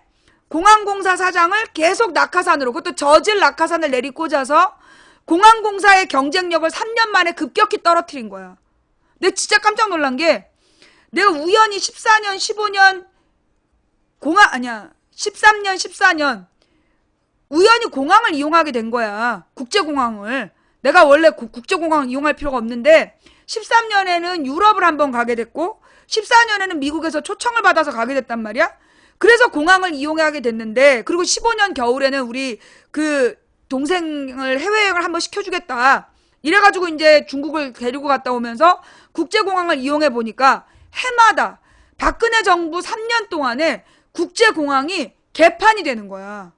공항공사 사장을 계속 낙하산으로, 그것도 저질 낙하산을 내리꽂아서 공항공사의 경쟁력을 3년 만에 급격히 떨어뜨린 거야. 내가 진짜 깜짝 놀란 게, 내가 우연히 14년, 15년 13년, 14년 우연히 공항을 이용하게 된 거야. 국제공항을. 내가 원래 국제공항을 이용할 필요가 없는데 13년에는 유럽을 한번 가게 됐고 14년에는 미국에서 초청을 받아서 가게 됐단 말이야. 그래서 공항을 이용하게 됐는데, 그리고 15년 겨울에는 우리 동생을 해외여행을 한번 시켜주겠다. 이래가지고 이제 중국을 데리고 갔다 오면서 국제공항을 이용해 보니까 해마다 박근혜 정부 3년 동안에 국제공항이 개판이 되는 거야.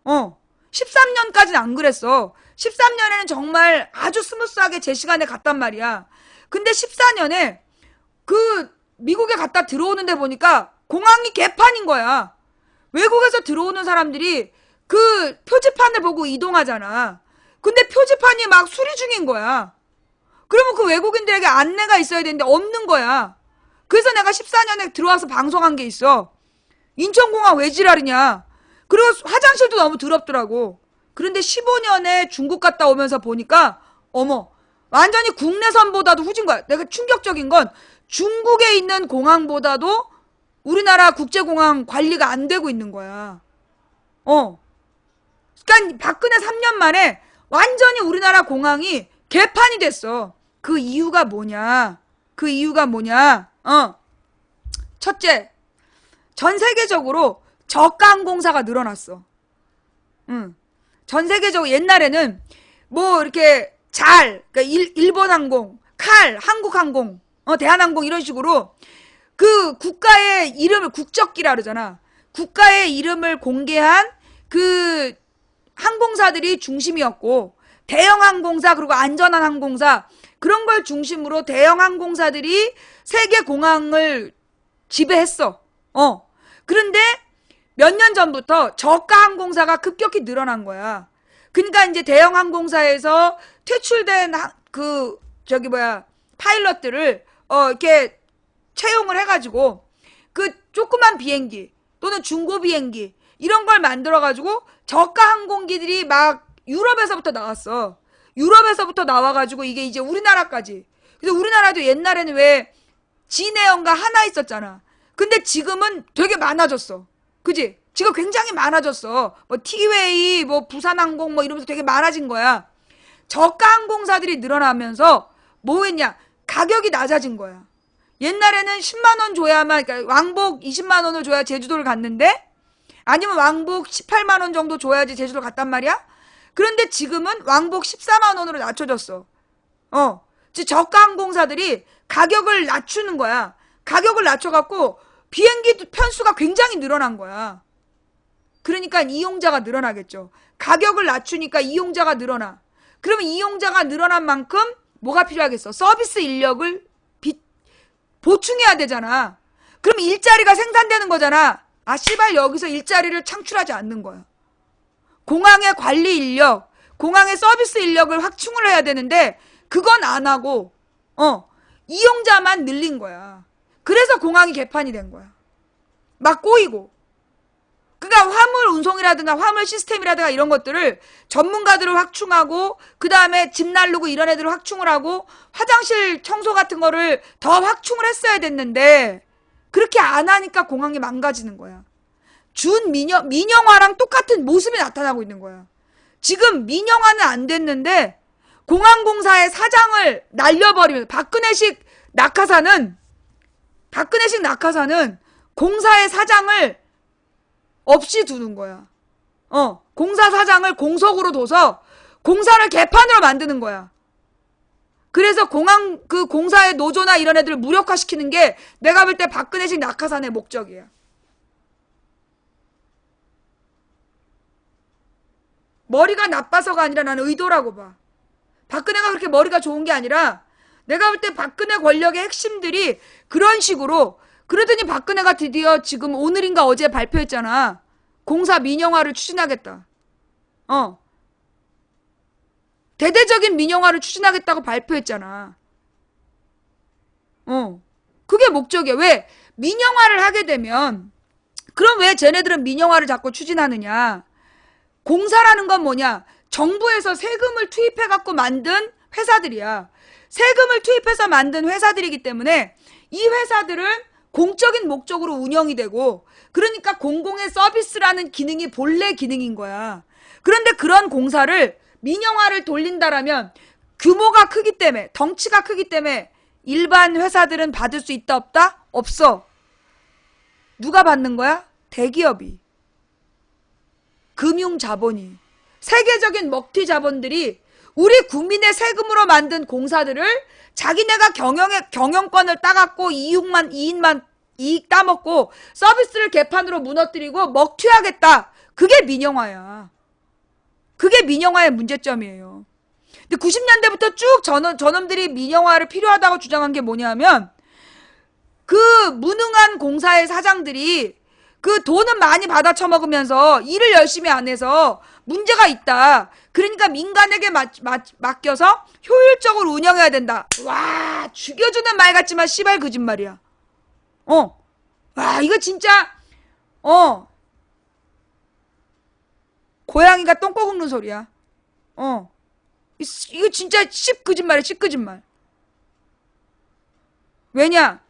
13년까지는 안 그랬어. 13년에는 정말 아주 스무스하게 제 시간에 갔단 말이야. 근데 14년에 미국에 갔다 들어오는데 보니까 공항이 개판인 거야. 외국에서 들어오는 사람들이 표지판을 보고 이동하잖아. 근데 표지판이 막 수리 중인 거야. 그러면 그 외국인들에게 안내가 있어야 되는데 없는 거야. 그래서 내가 14년에 들어와서 방송한 게 있어. 인천공항 왜 지랄이냐. 그리고 화장실도 너무 더럽더라고. 그런데 15년에 중국 갔다 오면서 보니까 완전히 국내선보다도 후진 거야. 내가 충격적인 건 중국에 있는 공항보다도 우리나라 국제공항 관리가 안 되고 있는 거야. 그러니까 박근혜 3년 만에 완전히 우리나라 공항이 개판이 됐어. 그 이유가 뭐냐? 첫째, 전 세계적으로 저가항공사가 늘어났어. 전 세계적으로 옛날에는 이렇게 그러니까 일본항공, 한국항공, 대한항공 이런 식으로 국가의 이름을 국적기라 그러잖아. 국가의 이름을 공개한 항공사들이 중심이었고, 대형 항공사 그리고 안전한 항공사 그런 걸 중심으로 대형 항공사들이 세계 공항을 지배했어. 그런데 몇 년 전부터 저가 항공사가 급격히 늘어난 거야. 그러니까 이제 대형 항공사에서 퇴출된 파일럿들을 이렇게 채용을 해가지고 조그만 비행기 또는 중고 비행기 이런 걸 만들어가지고 저가 항공기들이 막 유럽에서부터 나왔어. 유럽에서부터 나와가지고 이게 이제 우리나라까지. 그래서 우리나라도 옛날에는 왜 진에어인가 하나 있었잖아. 근데 지금은 되게 많아졌어. 그지? 지금 굉장히 많아졌어. 뭐 티웨이, 뭐 부산항공 뭐 이러면서 되게 많아진 거야. 저가 항공사들이 늘어나면서 뭐 했냐? 가격이 낮아진 거야. 옛날에는 10만 원 줘야만, 그러니까 왕복 20만 원을 줘야 제주도를 갔는데, 아니면 왕복 18만 원 정도 줘야지 제주도를 갔단 말이야? 그런데 지금은 왕복 14만 원으로 낮춰졌어. 저가 항공사들이 가격을 낮추는 거야. 가격을 낮춰갖고 비행기 편수가 굉장히 늘어난 거야. 그러니까 이용자가 늘어나겠죠. 가격을 낮추니까 이용자가 늘어나. 그러면 이용자가 늘어난 만큼 뭐가 필요하겠어? 서비스 인력을 보충해야 되잖아. 그럼 일자리가 생산되는 거잖아. 아, 씨발, 여기서 일자리를 창출하지 않는 거야. 공항의 관리 인력, 공항의 서비스 인력을 확충을 해야 되는데 그건 안 하고 이용자만 늘린 거야. 그래서 공항이 개판이 된 거야. 막 꼬이고. 그러니까 화물 운송이라든가 화물 시스템이라든가 이런 것들을 전문가들을 확충하고 그 다음에 집 날르고 이런 애들을 확충을 하고 화장실 청소 같은 거를 더 확충을 했어야 됐는데 그렇게 안 하니까 공항이 망가지는 거야. 민영화랑 똑같은 모습이 나타나고 있는 거야. 지금 민영화는 안 됐는데 공항공사의 사장을 날려버리면서 박근혜식 낙하사는 공사의 사장을 없이 두는 거야. 공사 사장을 공석으로 둬서 공사를 개판으로 만드는 거야. 그래서 그 공사의 노조나 이런 애들을 무력화시키는 게 내가 볼 때 박근혜식 낙하산의 목적이야. 머리가 나빠서가 아니라 나는 의도라고 봐. 박근혜가 그렇게 머리가 좋은 게 아니라 내가 볼 때 박근혜 권력의 핵심들이 그런 식으로 그러더니 박근혜가 드디어 지금 오늘인가 어제 발표했잖아. 공사 민영화를 추진하겠다. 대대적인 민영화를 추진하겠다고 발표했잖아. 그게 목적이야. 왜? 민영화를 하게 되면 그럼 왜 쟤네들은 민영화를 자꾸 추진하느냐? 공사라는 건 뭐냐? 정부에서 세금을 투입해갖고 만든 회사들이야. 세금을 투입해서 만든 회사들이기 때문에 이 회사들은 공적인 목적으로 운영이 되고 그러니까 공공의 서비스라는 기능이 본래 기능인 거야. 그런데 그런 공사를 민영화를 돌린다라면 규모가 크기 때문에 덩치가 크기 때문에 일반 회사들은 받을 수 있다 없다? 없어. 누가 받는 거야? 대기업이. 금융자본이. 세계적인 먹튀 자본들이 우리 국민의 세금으로 만든 공사들을 자기네가 경영권을 따갖고 이익 따먹고 서비스를 개판으로 무너뜨리고 먹튀하겠다. 그게 민영화야. 그게 민영화의 문제점이에요. 근데 90년대부터 쭉 저놈들이 민영화를 필요하다고 주장한 게 뭐냐면 그 무능한 공사의 사장들이 그 돈은 많이 받아 처먹으면서 일을 열심히 안 해서 문제가 있다. 그러니까 민간에게 맡겨서 효율적으로 운영해야 된다. 와, 죽여주는 말 같지만 씨발 거짓말이야. 와, 이거 진짜 고양이가 똥꼬 긁는 소리야. 이거 진짜 씹거짓말이야, 씹거짓말. 왜냐?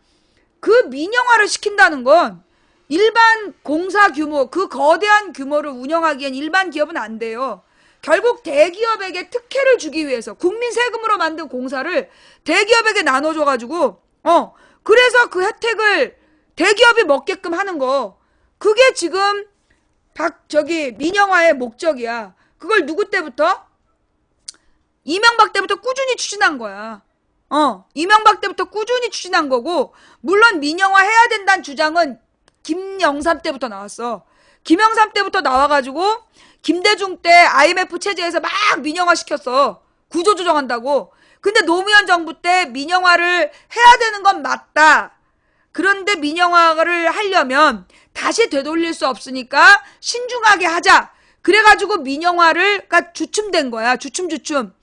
그 민영화를 시킨다는 건 일반 공사 규모, 그 거대한 규모를 운영하기엔 일반 기업은 안 돼요. 결국 대기업에게 특혜를 주기 위해서 국민 세금으로 만든 공사를 대기업에게 나눠줘가지고 그래서 그 혜택을 대기업이 먹게끔 하는 거. 그게 지금 민영화의 목적이야. 그걸 누구 때부터? 이명박 때부터 꾸준히 추진한 거야. 이명박 때부터 꾸준히 추진한 거고 물론 민영화 해야 된다는 주장은 김영삼 때부터 나왔어. 김영삼 때부터 나와가지고 김대중 때 IMF 체제에서 막 민영화 시켰어. 구조조정한다고. 근데 노무현 정부 때 민영화를 해야 되는 건 맞다. 그런데 민영화를 하려면 다시 되돌릴 수 없으니까 신중하게 하자. 그래가지고 민영화가 주춤된 거야. 주춤.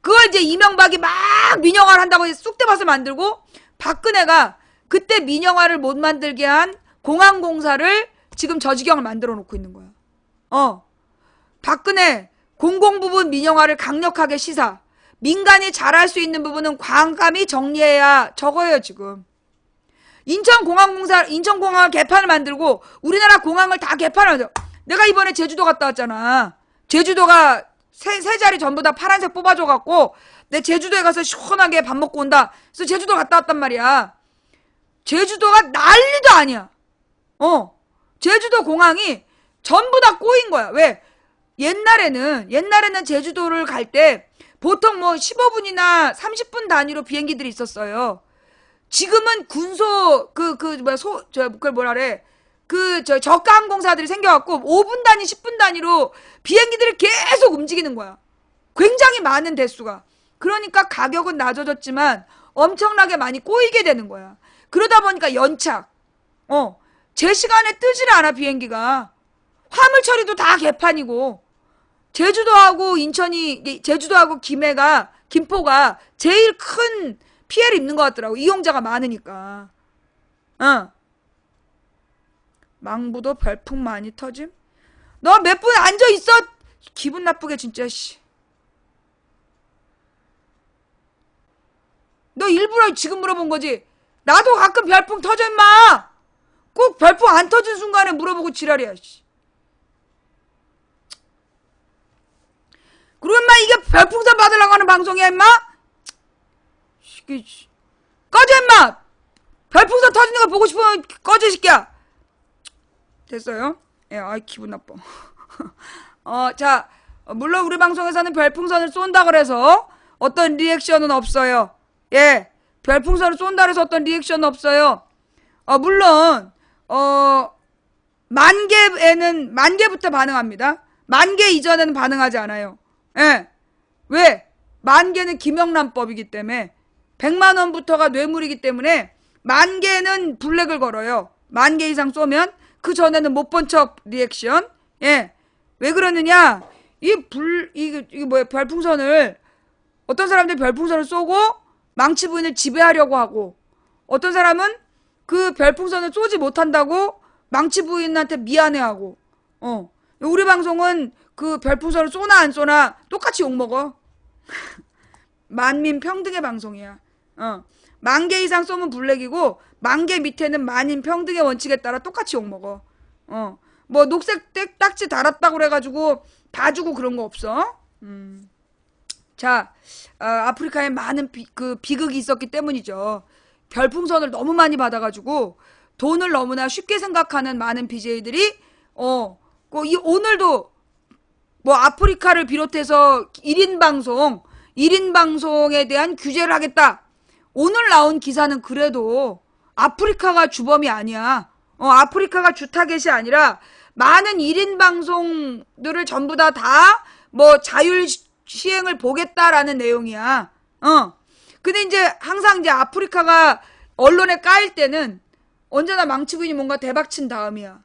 그걸 이제 이명박이 막 민영화를 한다고 쑥대밭을 만들고 박근혜가 그때 민영화를 못 만들게 한 공항공사를 지금 저 지경을 만들어 놓고 있는 거야. 박근혜 공공부문 민영화를 강력하게 시사. 민간이 잘할 수 있는 부분은 과감히 정리해야 저거예요, 지금. 인천공항 개판을 만들고 우리나라 공항을 다 개판을 만들어. 내가 이번에 제주도 갔다 왔잖아. 제주도가 세 자리 전부 다 파란색 뽑아줘갖고 내 제주도에 가서 시원하게 밥 먹고 온다. 그래서 제주도 갔다 왔단 말이야. 제주도가 난리도 아니야. 제주도 공항이 전부 다 꼬인 거야. 왜? 옛날에는 제주도를 갈 때 보통 뭐 15분이나 30분 단위로 비행기들이 있었어요. 지금은 군소 그걸 뭐라 그래? 저가 항공사들이 생겨갖고 5분 단위, 10분 단위로 비행기들이 계속 움직이는 거야. 굉장히 많은 대수가. 그러니까 가격은 낮아졌지만 엄청나게 많이 꼬이게 되는 거야. 그러다 보니까 연착. 제 시간에 뜨질 않아, 비행기가. 화물 처리도 다 개판이고. 제주도하고 김포가 제일 큰 피해를 입는 것 같더라고. 이용자가 많으니까. 망부도 별풍 많이 터짐? 너 몇 분 앉아있어? 기분 나쁘게 진짜 씨. 너 일부러 지금 물어본 거지? 나도 가끔 별풍 터져 임마. 꼭 별풍 안 터진 순간에 물어보고 지랄이야 씨. 그리고 임마 이게 별풍선 받으려고 하는 방송이야 임마? 꺼져 임마. 별풍선 터지는 거 보고 싶으면 꺼져 새끼야. 됐어요? 예, 아이 기분 나빠. 자, 물론 우리 방송에서는 별풍선을 쏜다 그래서 어떤 리액션은 없어요. 예, 별풍선을 쏜다 그래서 어떤 리액션은 없어요. 물론 만 개부터 반응합니다. 10,000개 이전에는 반응하지 않아요. 예, 왜? 10,000개는 김영란법이기 때문에 100만 원부터가 뇌물이기 때문에 10,000개는 블랙을 걸어요. 10,000개 이상 쏘면 그 전에는 못 본 척 리액션. 예. 왜 그러느냐? 이게 뭐야? 별풍선을 어떤 사람들이 별풍선을 쏘고 망치 부인을 지배하려고 하고 어떤 사람은 그 별풍선을 쏘지 못한다고 망치 부인한테 미안해하고. 우리 방송은 그 별풍선을 쏘나 안 쏘나 똑같이 욕먹어. 만민 평등의 방송이야. 10,000개 이상 쏘면 블랙이고 10,000개 밑에는 만인 평등의 원칙에 따라 똑같이 욕먹어. 뭐 녹색 딱지 달았다고 그래가지고 봐주고 그런 거 없어. 자, 아프리카에 많은 비극이 있었기 때문이죠. 별풍선을 너무 많이 받아가지고 돈을 너무나 쉽게 생각하는 많은 BJ들이 오늘도 뭐 아프리카를 비롯해서 1인 방송에 대한 규제를 하겠다. 오늘 나온 기사는 그래도 아프리카가 주범이 아니야. 아프리카가 주 타겟이 아니라 많은 1인 방송들을 전부 다 뭐 자율 시행을 보겠다라는 내용이야. 근데 이제 항상 이제 아프리카가 언론에 까일 때는 언제나 망치부인이 뭔가 대박친 다음이야.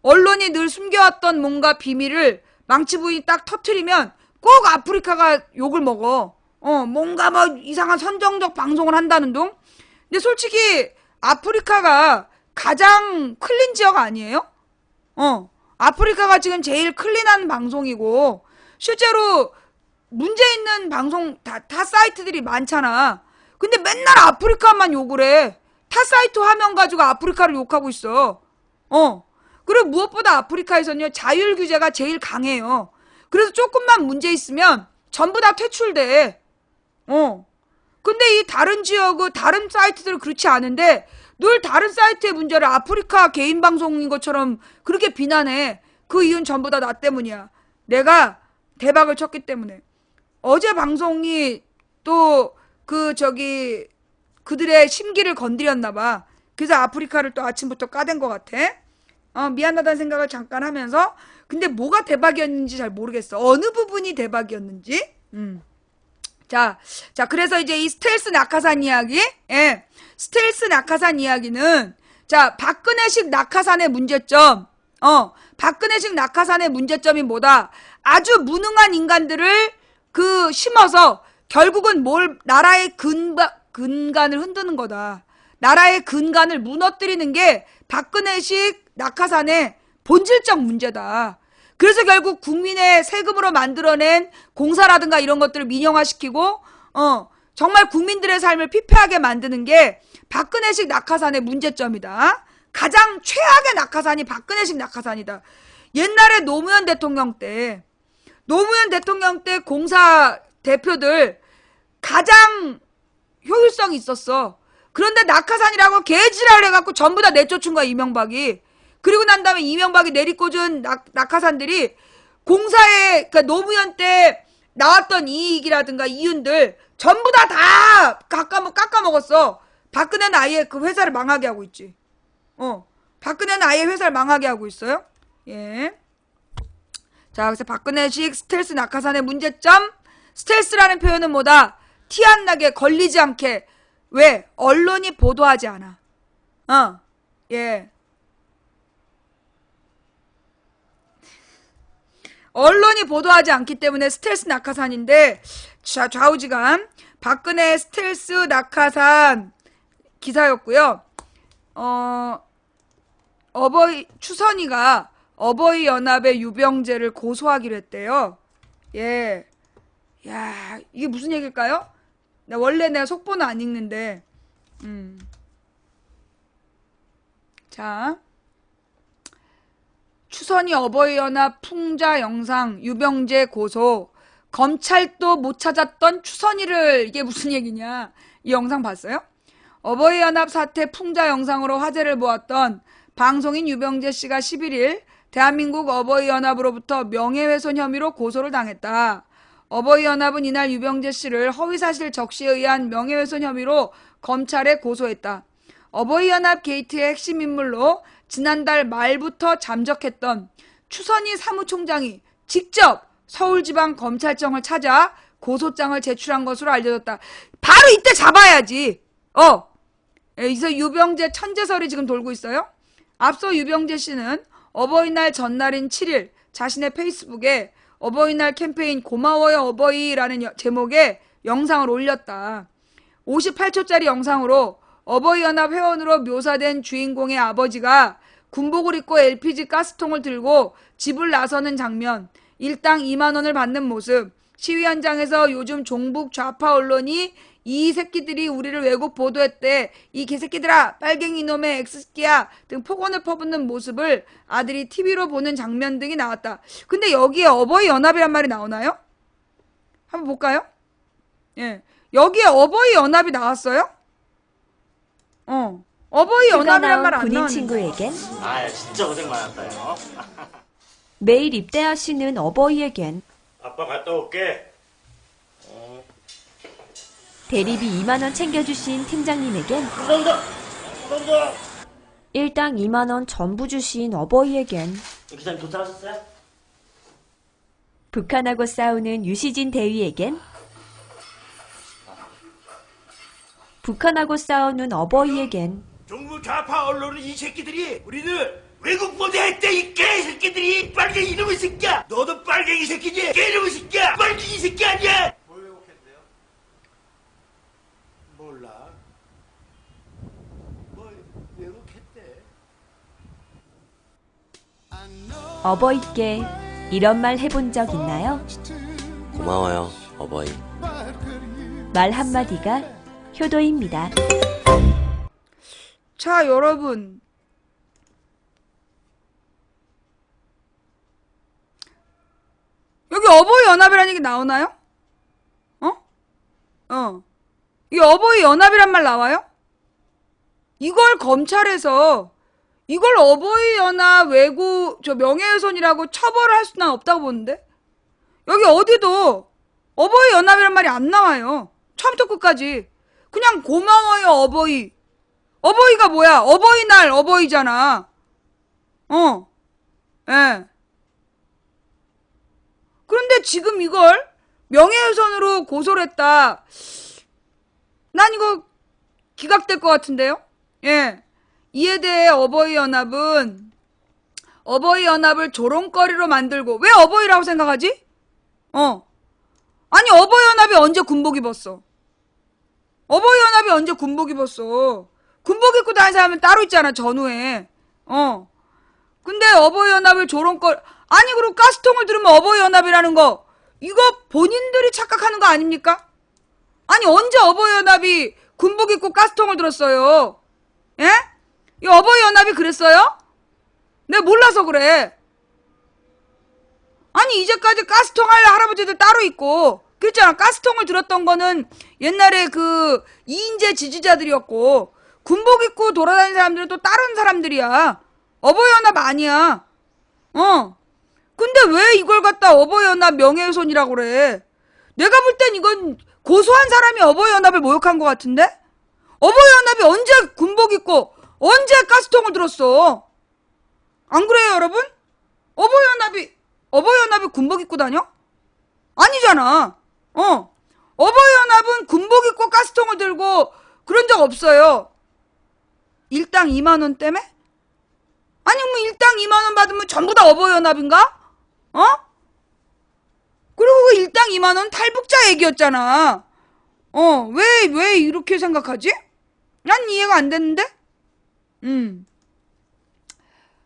언론이 늘 숨겨왔던 뭔가 비밀을 망치부인이 딱 터트리면 꼭 아프리카가 욕을 먹어. 뭔가 뭐 이상한 선정적 방송을 한다는 둥. 근데 솔직히 아프리카가 가장 클린 지역 아니에요? 아프리카가 지금 제일 클린한 방송이고 실제로 문제 있는 방송 타 사이트들이 많잖아. 근데 맨날 아프리카만 욕을 해. 타 사이트 화면 가지고 아프리카를 욕하고 있어. 그리고 무엇보다 아프리카에서는요 자율 규제가 제일 강해요. 그래서 조금만 문제 있으면 전부 다 퇴출돼. 근데 이 다른 지역의 다른 사이트들은 그렇지 않은데 늘 다른 사이트의 문제를 아프리카 개인 방송인 것처럼 그렇게 비난해. 그 이유는 전부 다 나 때문이야. 내가 대박을 쳤기 때문에. 어제 방송이 또 그들의 심기를 건드렸나 봐. 그래서 아프리카를 또 아침부터 까댄 것 같아. 미안하다는 생각을 잠깐 하면서 근데 뭐가 대박이었는지 잘 모르겠어. 어느 부분이 대박이었는지. 자, 그래서 이제 이 스텔스 낙하산 이야기, 예, 스텔스 낙하산 이야기는, 자, 박근혜식 낙하산의 문제점, 박근혜식 낙하산의 문제점이 뭐다? 아주 무능한 인간들을 심어서 결국은 나라의 근간을 흔드는 거다. 나라의 근간을 무너뜨리는 게 박근혜식 낙하산의 본질적 문제다. 그래서 결국 국민의 세금으로 만들어낸 공사라든가 이런 것들을 민영화시키고 정말 국민들의 삶을 피폐하게 만드는 게 박근혜식 낙하산의 문제점이다. 가장 최악의 낙하산이 박근혜식 낙하산이다. 옛날에 노무현 대통령 때 공사 대표들 가장 효율성이 있었어. 그런데 낙하산이라고 개지랄을 해갖고 전부 다 내쫓은 거야, 이명박이. 그리고 난 다음에 이명박이 내리꽂은 낙하산들이 공사에, 그러니까 노무현 때 나왔던 이익이라든가 이윤들 전부 다 깎아먹었어. 박근혜는 아예 그 회사를 망하게 하고 있지. 박근혜는 아예 회사를 망하게 하고 있어요. 예. 자, 그래서 박근혜식 스텔스 낙하산의 문제점. 스텔스라는 표현은 뭐다? 티 안 나게, 걸리지 않게. 왜? 언론이 보도하지 않아. 예. 언론이 보도하지 않기 때문에 스텔스 낙하산인데, 자, 좌우지간 박근혜 스텔스 낙하산 기사였고요. 추선이가 어버이 연합의 유병재를 고소하기로 했대요. 예. 야, 이게 무슨 얘기일까요? 원래 내가 속보는 안 읽는데, 자. 추선이 어버이연합 풍자 영상 유병재 고소. 검찰도 못 찾았던 추선이를, 이게 무슨 얘기냐. 이 영상 봤어요? 어버이연합 사태 풍자 영상으로 화제를 모았던 방송인 유병재 씨가 11일 대한민국 어버이연합으로부터 명예훼손 혐의로 고소를 당했다. 어버이연합은 이날 유병재 씨를 허위사실 적시에 의한 명예훼손 혐의로 검찰에 고소했다. 어버이연합 게이트의 핵심 인물로 지난달 말부터 잠적했던 추선희 사무총장이 직접 서울지방검찰청을 찾아 고소장을 제출한 것으로 알려졌다. 바로 이때 잡아야지. 여기서 유병재 천재설이 지금 돌고 있어요. 앞서 유병재 씨는 어버이날 전날인 7일 자신의 페이스북에 어버이날 캠페인 고마워요 어버이라는 제목의 영상을 올렸다. 58초짜리 영상으로 어버이연합 회원으로 묘사된 주인공의 아버지가 군복을 입고 LPG 가스통을 들고 집을 나서는 장면, 일당 2만원을 받는 모습, 시위 현장에서 요즘 종북 좌파 언론이 이 새끼들이 우리를 왜곡 보도했대, 이 개새끼들아, 빨갱이 놈의 엑스끼야 등 폭언을 퍼붓는 모습을 아들이 TV로 보는 장면 등이 나왔다. 근데 여기에 어버이연합이란 말이 나오나요? 한번 볼까요? 예, 여기에 어버이연합이 나왔어요? 어버이연합이란 말 안 군인 나왔는데. 친구에겐 진짜 고생 많았다요. 매일 입대하시는 어버이에겐 아빠 갔다 올게. 대리비 2만원 챙겨주신 팀장님에겐 감사합니다. 일당 2만원 전부 주신 어버이에겐 기사님 도착하셨어요? 북한하고 싸우는 유시진 대위에겐 북한하고 싸우는 어버이에겐 종북 좌파 언론은 이 새끼들이 우리를 외국 보도했대. 이 개새끼들이 빨갱이 이놈의 새끼야. 너도 빨갱이 새끼지. 개이놈의 새끼야. 빨갱이 새끼 아니야. 뭘 왜곡했대요? 몰라. 뭘 왜곡했대. 어버이께 이런 말 해본 적 있나요? 고마워요, 어버이. 말 한마디가 효도입니다. 자, 여러분. 여기 어버이연합이라는 얘기 나오나요? 이 어버이연합이란 말 나와요? 이걸 검찰에서 이걸 어버이연합 외구 명예훼손이라고 처벌을 할 수는 없다고 보는데? 여기 어디도 어버이연합이란 말이 안 나와요. 처음부터 끝까지. 그냥 고마워요 어버이. 어버이가 뭐야? 어버이날 어버이잖아. 예. 그런데 지금 이걸 명예훼손으로 고소를 했다. 난 이거 기각될 것 같은데요? 예. 이에 대해 어버이연합은 어버이연합을 조롱거리로 만들고, 왜 어버이라고 생각하지? 아니, 어버이연합이 언제 군복 입었어? 어버이연합이 언제 군복 입었어? 군복 입고 다니는 사람은 따로 있잖아, 전후에. 근데 어버이연합을 조롱거리, 아니, 그리고 가스통을 들으면 어버이연합이라는 거, 이거 본인들이 착각하는 거 아닙니까? 아니, 언제 어버이연합이 군복 입고 가스통을 들었어요? 예? 이 어버이연합이 그랬어요? 내가 몰라서 그래. 아니, 이제까지 가스통 할 할아버지들 따로 있고, 그랬잖아. 가스통을 들었던 거는 옛날에 그 이인재 지지자들이었고, 군복 입고 돌아다니는 사람들은 또 다른 사람들이야. 어버이연합 아니야. 근데 왜 이걸 갖다 어버이연합 명예훼손이라고 그래? 내가 볼 땐 이건 고소한 사람이 어버이연합을 모욕한 것 같은데? 어버이연합이 언제 군복 입고 언제 가스통을 들었어? 안 그래요, 여러분? 어버이연합이 군복 입고 다녀? 아니잖아. 어버이연합은 군복 입고 가스통을 들고 그런 적 없어요. 일당 2만원 때문에? 아니, 뭐 일당 2만원 받으면 전부 다 어버이연합인가? 그리고 그 일당 2만원 탈북자 얘기였잖아. 왜 이렇게 생각하지? 난 이해가 안 됐는데?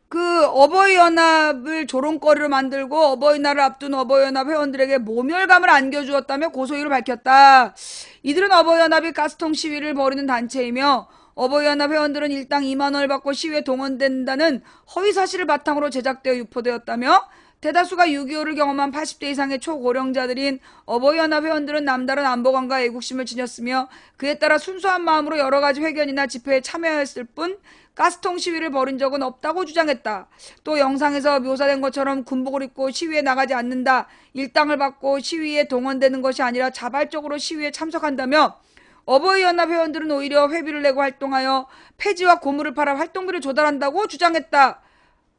그 어버이연합을 조롱거리로 만들고 어버이날을 앞둔 어버이연합 회원들에게 모멸감을 안겨주었다며 고소의를 밝혔다. 이들은 어버이연합이 가스통 시위를 벌이는 단체이며 어버이연합 회원들은 일당 2만원을 받고 시위에 동원된다는 허위사실을 바탕으로 제작되어 유포되었다며 대다수가 6.25를 경험한 80대 이상의 초고령자들인 어버이연합 회원들은 남다른 안보관과 애국심을 지녔으며 그에 따라 순수한 마음으로 여러가지 회견이나 집회에 참여했을 뿐 가스통 시위를 벌인 적은 없다고 주장했다. 또 영상에서 묘사된 것처럼 군복을 입고 시위에 나가지 않는다. 일당을 받고 시위에 동원되는 것이 아니라 자발적으로 시위에 참석한다며 어버이연합 회원들은 오히려 회비를 내고 활동하여 폐지와 고무를 팔아 활동비를 조달한다고 주장했다.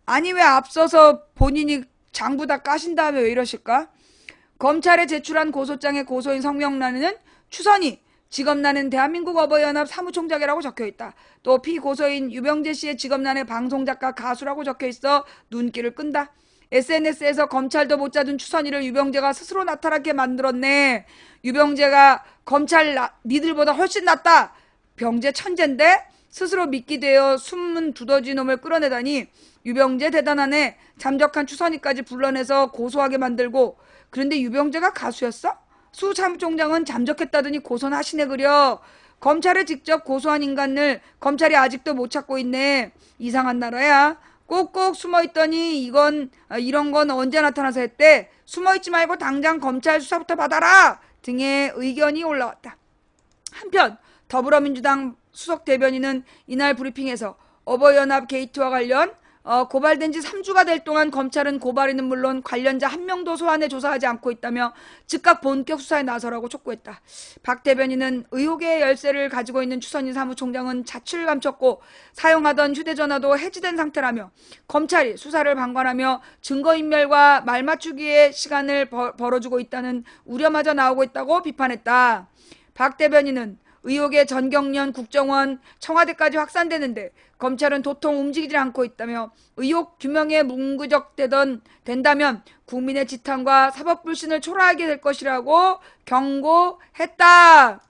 아니, 왜 앞서서 본인이 장부 다 까신 다음에 왜 이러실까? 검찰에 제출한 고소장의 고소인 성명란에는 추선이 직업란은 대한민국 어버이연합 사무총장이라고 적혀있다. 또 피고소인 유병재 씨의 직업란에 방송작가 가수라고 적혀있어 눈길을 끈다. SNS에서 검찰도 못 잡은 추선이를 유병재가 스스로 나타나게 만들었네. 유병재가 검찰 니들보다 훨씬 낫다. 병재 천재인데 스스로 믿게 되어 숨은 두더지 놈을 끌어내다니 유병재 대단하네. 잠적한 추선이까지 불러내서 고소하게 만들고. 그런데 유병재가 가수였어? 수 사무총장은 잠적했다더니 고소는 하시네 그려. 검찰에 직접 고소한 인간을 검찰이 아직도 못 찾고 있네. 이상한 나라야. 꼭꼭 숨어있더니 이런 건 언제 나타나서 했대. 숨어있지 말고 당장 검찰 수사부터 받아라 등의 의견이 올라왔다. 한편 더불어민주당 수석 대변인은 이날 브리핑에서 어버이연합 게이트와 관련 고발된 지 3주가 될 동안 검찰은 고발인은 물론 관련자 한 명도 소환해 조사하지 않고 있다며 즉각 본격 수사에 나서라고 촉구했다. 박 대변인은 의혹의 열쇠를 가지고 있는 추선인 사무총장은 자취를 감췄고 사용하던 휴대전화도 해지된 상태라며 검찰이 수사를 방관하며 증거인멸과 말맞추기의 시간을 벌어주고 있다는 우려마저 나오고 있다고 비판했다. 박 대변인은 의혹의 전경련 국정원 청와대까지 확산되는데 검찰은 도통 움직이지 않고 있다며 의혹 규명에 된다면 국민의 지탄과 사법불신을 초래하게 될 것이라고 경고했다.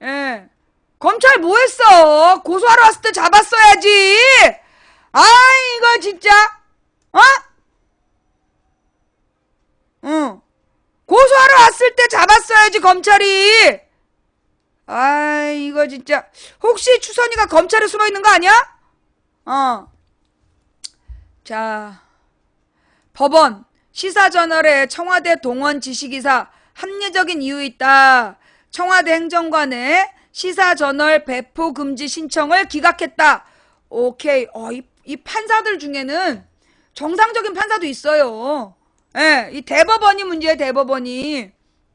예. 검찰 뭐 했어? 고소하러 왔을 때 잡았어야지. 아, 이거 진짜. 고소하러 왔을 때 잡았어야지 검찰이. 아, 이거 진짜. 혹시 추선이가 검찰에 숨어 있는 거 아니야? 자, 법원 시사저널에 청와대 동원 지시기사 합리적인 이유 있다. 청와대 행정관의 시사저널 배포 금지 신청을 기각했다. 오케이. 이 판사들 중에는 정상적인 판사도 있어요. 예, 이 대법원이 문제예요, 대법원이.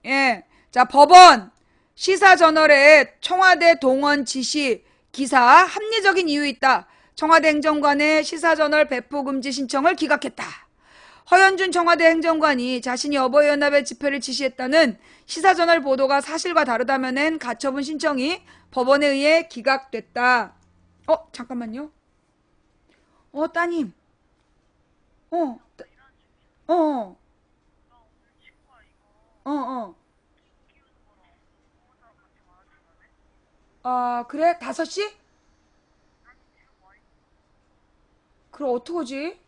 예. 자, 법원 시사저널에 청와대 동원 지시 기사 합리적인 이유 있다. 청와대 행정관의 시사저널 배포 금지 신청을 기각했다. 허현준 청와대 행정관이 자신이 어버이연합의 집회를 지시했다는 시사저널 보도가 사실과 다르다며 낸 가처분 신청이 법원에 의해 기각됐다. 잠깐만요. 따님. 그래? 5시? 그럼 어떡하지?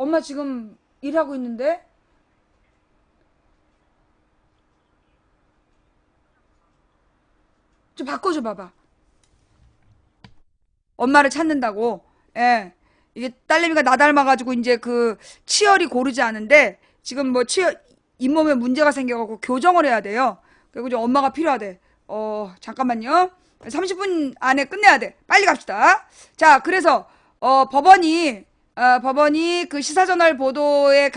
엄마 지금 일하고 있는데? 좀 바꿔줘 봐봐. 엄마를 찾는다고. 예. 이게 딸내미가 나 닮아가지고 이제 그 치열이 고르지 않은데 지금 뭐 치열 잇몸에 문제가 생겨갖고 교정을 해야 돼요. 그리고 이제 엄마가 필요하대. 잠깐만요. 30분 안에 끝내야 돼. 빨리 갑시다. 자, 그래서 법원이 그 시사저널 보도에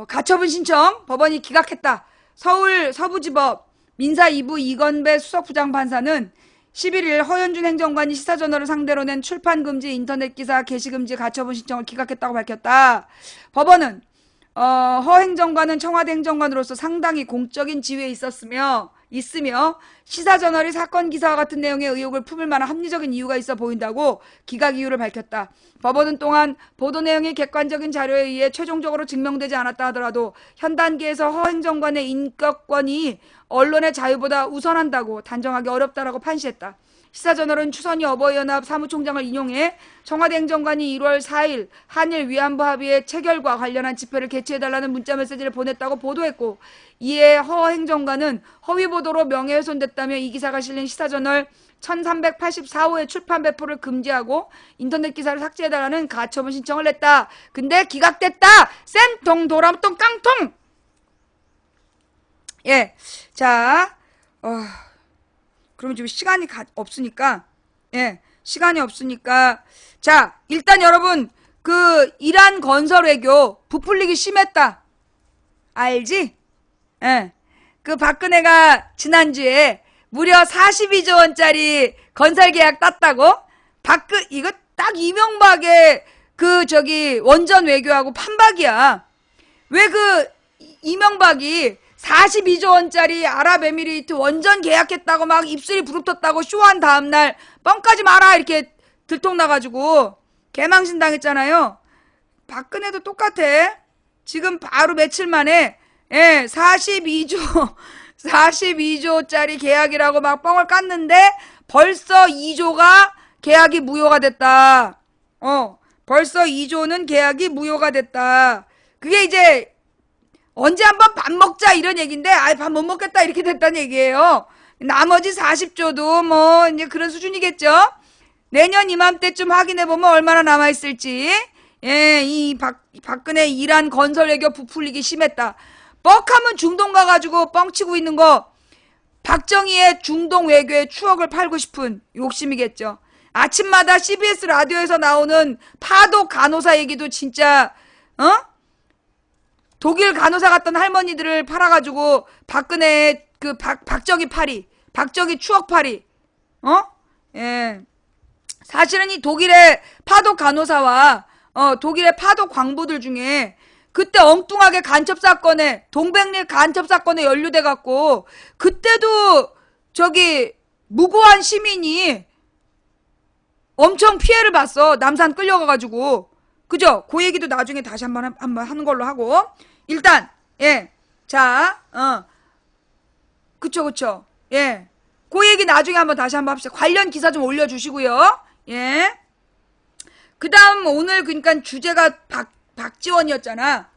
가처분 신청 법원이 기각했다. 서울 서부지법 민사 2부 이건배 수석부장판사는 11일 허현준 행정관이 시사저널을 상대로 낸 출판금지, 인터넷기사 게시금지 가처분 신청을 기각했다고 밝혔다. 법원은 허 행정관은 청와대 행정관으로서 상당히 공적인 지위에 있으며 시사저널이 사건 기사와 같은 내용의 의혹을 품을 만한 합리적인 이유가 있어 보인다고 기각 이유를 밝혔다. 법원은 또한 보도 내용이 객관적인 자료에 의해 최종적으로 증명되지 않았다 하더라도 현 단계에서 허 행정관의 인격권이 언론의 자유보다 우선한다고 단정하기 어렵다라고 판시했다. 시사저널은 추선희 어버이연합 사무총장을 인용해 청와대 행정관이 1월 4일 한일 위안부 합의의 체결과 관련한 집회를 개최해달라는 문자 메시지를 보냈다고 보도했고, 이에 허 행정관은 허위보도로 명예훼손됐다며 이 기사가 실린 시사저널 1384호의 출판 배포를 금지하고 인터넷 기사를 삭제해달라는 가처분 신청을 냈다. 근데 기각됐다. 쌤통 도람통 깡통. 예, 자, 그러면 지금 시간이 없으니까, 자, 일단 여러분, 그, 이란 건설 외교 부풀리기 심했다. 알지? 예. 그 박근혜가 지난주에 무려 42조 원짜리 건설 계약 땄다고? 이거 딱 이명박의 원전 외교하고 판박이야. 왜 이명박이 42조 원짜리 아랍에미리트 원전 계약했다고 막 입술이 부릅떴다고 쇼한 다음날 뻥까지 마라 이렇게 들통나가지고 개망신 당했잖아요. 박근혜도 똑같아. 지금 바로 며칠 만에 42조짜리 계약이라고 막 뻥을 깠는데 벌써 2조가 계약이 무효가 됐다. 벌써 2조는 계약이 무효가 됐다. 그게 이제 언제 한번 밥 먹자 이런 얘기인데 밥 못 먹겠다 이렇게 됐다는 얘기예요. 나머지 40조도 뭐 이제 그런 수준이겠죠. 내년 이맘때쯤 확인해보면 얼마나 남아있을지. 이 박근혜 이란 건설 외교 부풀리기 심했다. 뻑하면 중동 가가지고 뻥치고 있는 거 박정희의 중동 외교의 추억을 팔고 싶은 욕심이겠죠. 아침마다 CBS 라디오에서 나오는 파독 간호사 얘기도 진짜 독일 간호사 같던 할머니들을 팔아가지고 박근혜의 박정희 추억팔이 사실은 이 독일의 파독 간호사와 독일의 파독 광부들 중에 그때 엉뚱하게 동백리 간첩 사건에 연루돼갖고 그때도 무고한 시민이 엄청 피해를 봤어. 남산 끌려가가지고. 그죠? 그 얘기도 나중에 다시 한번 하는 걸로 하고. 일단, 그쵸. 그 얘기 나중에 다시 한번 합시다. 관련 기사 좀 올려주시고요. 그 다음 오늘 그러니까 주제가 박지원이었잖아.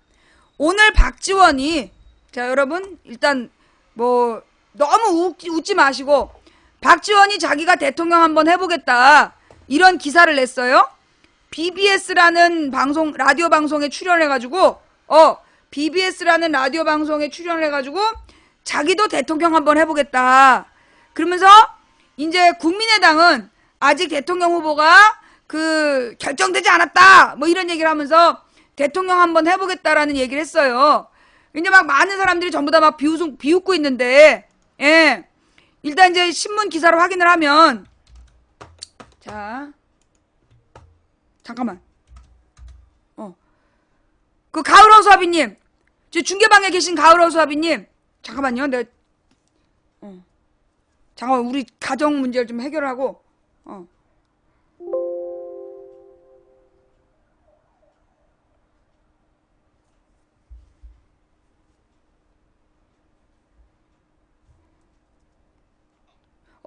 오늘 박지원이, 자, 여러분, 일단, 너무 웃지 마시고, 박지원이 자기가 대통령 한번 해보겠다. 이런 기사를 냈어요. BBS라는 라디오 방송에 출연해가지고, BBS라는 라디오 방송에 출연해가지고, 자기도 대통령 한번 해보겠다. 그러면서, 이제 국민의당은 아직 대통령 후보가 결정되지 않았다. 이런 얘기를 하면서 대통령 한번 해보겠다라는 얘기를 했어요. 근데 막 많은 사람들이 전부 다 막 비웃고 있는데, 일단 이제 신문 기사로 확인을 하면, 자, 잠깐만. 가을호 수아비님, 중계방에 계신 가을호 수아비님, 잠깐만요. 잠깐만, 우리 가정 문제를 좀 해결하고,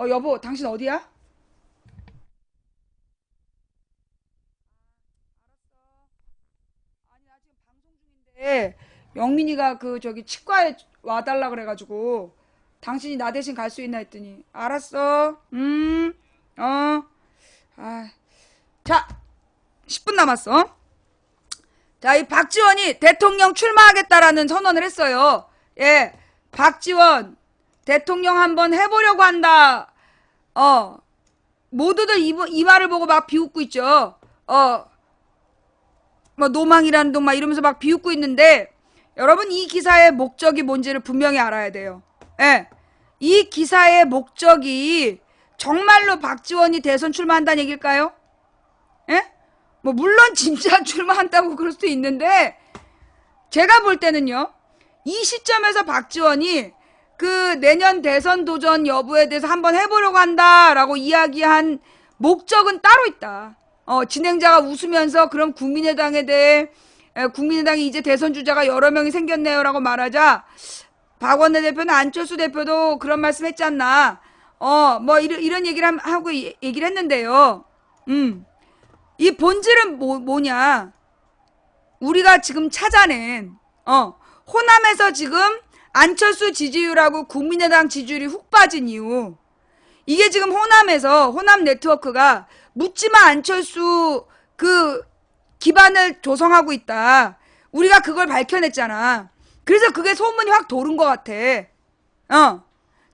여보, 당신 어디야? 영민이가 그 저기 치과에 와달라 그래가지고 당신이 나 대신 갈 수 있나 했더니 알았어. 자, 10분 남았어. 자, 이 박지원이 대통령 출마하겠다라는 선언을 했어요. 예, 박지원 대통령 한번 해보려고 한다. 모두들 이 말을 보고 막 비웃고 있죠. 뭐 노망이라는 동 막 이러면서 막 비웃고 있는데 여러분 이 기사의 목적이 뭔지를 분명히 알아야 돼요. 예, 이 기사의 목적이 정말로 박지원이 대선 출마한다는 얘기일까요? 예? 뭐 물론 진짜 출마한다고 그럴 수도 있는데 제가 볼 때는요. 이 시점에서 박지원이 그 내년 대선 도전 여부에 대해서 한번 해보려고 한다라고 이야기한 목적은 따로 있다. 진행자가 웃으면서 그럼 국민의당에 대해 국민의당이 이제 대선 주자가 여러 명이 생겼네요 라고 말하자 박원내 대표는 안철수 대표도 그런 말씀 했지 않나. 뭐 이런 얘기를 하고 얘기를 했는데요. 이 본질은 뭐냐. 우리가 지금 찾아낸 호남에서 지금 안철수 지지율하고 국민의당 지지율이 훅 빠진 이유. 이게 지금 호남에서 호남 네트워크가 묻지마 안철수 그 기반을 조성하고 있다. 우리가 그걸 밝혀냈잖아. 그래서 그게 소문이 확 도는 것 같아.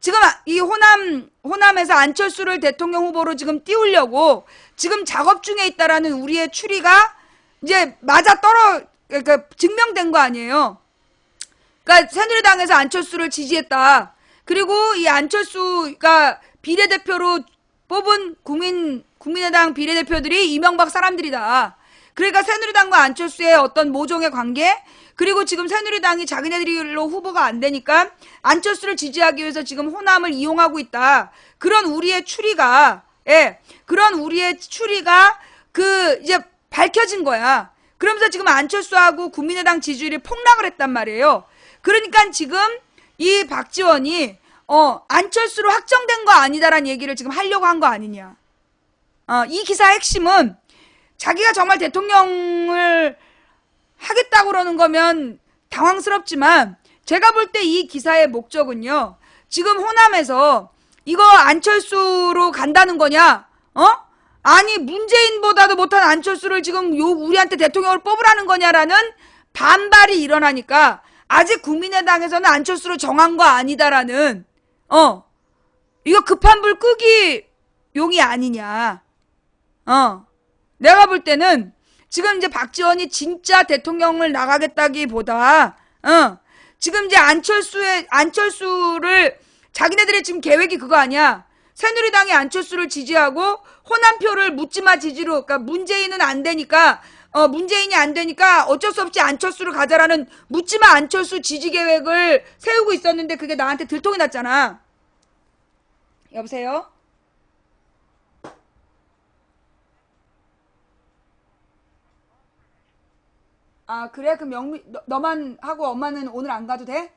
지금 이 호남에서 안철수를 대통령 후보로 지금 띄우려고 지금 작업 중에 있다라는 우리의 추리가 이제 그러니까 증명된 거 아니에요. 그러니까 새누리당에서 안철수를 지지했다. 그리고 이 안철수가 비례대표로 뽑은 국민의당 비례대표들이 이명박 사람들이다. 그러니까 새누리당과 안철수의 어떤 모종의 관계, 그리고 지금 새누리당이 자기네들로 후보가 안 되니까 안철수를 지지하기 위해서 지금 호남을 이용하고 있다. 그런 우리의 추리가 이제 밝혀진 거야. 그러면서 지금 안철수하고 국민의당 지지율이 폭락을 했단 말이에요. 그러니까 지금 이 박지원이 안철수로 확정된 거 아니다라는 얘기를 지금 하려고 한 거 아니냐. 이 기사의 핵심은 자기가 정말 대통령을 하겠다고 그러는 거면 당황스럽지만 제가 볼 때 이 기사의 목적은요. 지금 호남에서 이거 안철수로 간다는 거냐? 아니 문재인보다도 못한 안철수를 지금 우리한테 대통령을 뽑으라는 거냐라는 반발이 일어나니까 아직 국민의당에서는 안철수로 정한 거 아니다라는 이거 급한 불 끄기 용이 아니냐. 내가 볼 때는 지금 이제 박지원이 진짜 대통령을 나가겠다기보다 지금 이제 안철수를 자기네들의 지금 계획이 그거 아니야. 새누리당이 안철수를 지지하고 호남표를 묻지마 지지로, 그러니까 문재인이 안 되니까 어쩔 수 없이 안철수를 가자라는 묻지마 안철수 지지 계획을 세우고 있었는데 그게 나한테 들통이 났잖아. 여보세요? 아, 그래? 그럼 너만 하고 엄마는 오늘 안 가도 돼?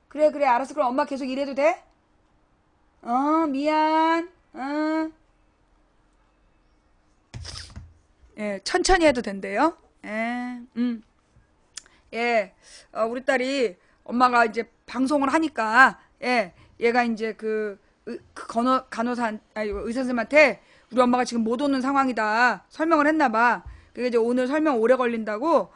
그래, 알았어. 그럼 엄마 계속 일해도 돼? 미안. 예, 천천히 해도 된대요. 예, 우리 딸이 엄마가 이제 방송을 하니까, 예, 얘가 이제 의사 선생님한테 우리 엄마가 지금 못 오는 상황이다. 설명을 했나봐. 그게 이제 오늘 설명 오래 걸린다고,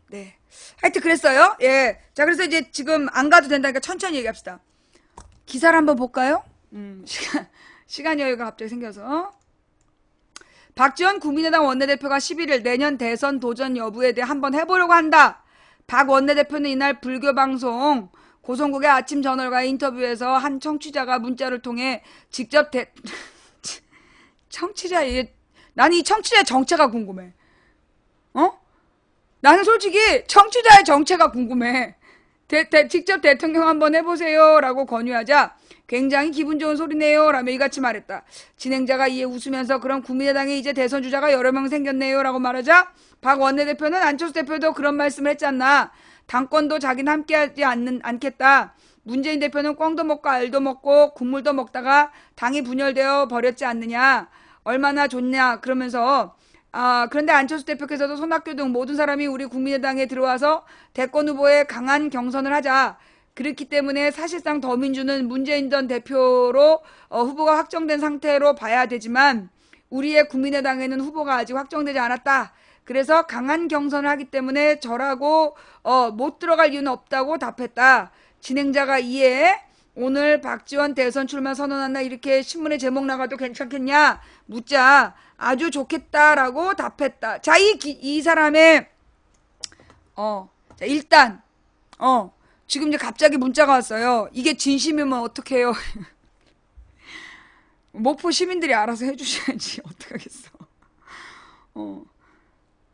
네. 하여튼 그랬어요. 예. 자, 그래서 이제 지금 안 가도 된다니까 천천히 얘기합시다. 기사를 한번 볼까요? 시간 여유가 갑자기 생겨서. 박지원 국민의당 원내대표가 11일 내년 대선 도전 여부에 대해 한번 해보려고 한다. 박 원내대표는 이날 불교방송 고성국의 아침 저널과의 인터뷰에서 한 청취자가 문자를 통해 직접 나는 이 청취자의 정체가 궁금해. 나는 솔직히 청취자의 정체가 궁금해. 직접 대통령 한번 해보세요 라고 권유하자 굉장히 기분 좋은 소리네요. 라며 이같이 말했다. 진행자가 이에 웃으면서 그럼 국민의당에 이제 대선 주자가 여러 명 생겼네요. 라고 말하자 박 원내대표는 안철수 대표도 그런 말씀을 했지 않나. 당권도 자기는 함께하지 않겠다. 문재인 대표는 꽝도 먹고 알도 먹고 국물도 먹다가 당이 분열되어 버렸지 않느냐. 얼마나 좋냐. 그러면서 그런데 안철수 대표께서도 손학규 등 모든 사람이 우리 국민의당에 들어와서 대권 후보에 강한 경선을 하자. 그렇기 때문에 사실상 더민주는 문재인 전 대표로 후보가 확정된 상태로 봐야 되지만 우리의 국민의당에는 후보가 아직 확정되지 않았다. 그래서 강한 경선을 하기 때문에 저라고 못 들어갈 이유는 없다고 답했다. 진행자가 이에 오늘 박지원 대선 출마 선언한다 이렇게 신문에 제목 나가도 괜찮겠냐 묻자 아주 좋겠다라고 답했다. 자, 이 사람의 자, 일단 지금 이제 갑자기 문자가 왔어요. 이게 진심이면 어떡해요. 목포 시민들이 알아서 해주셔야지. 어떡하겠어.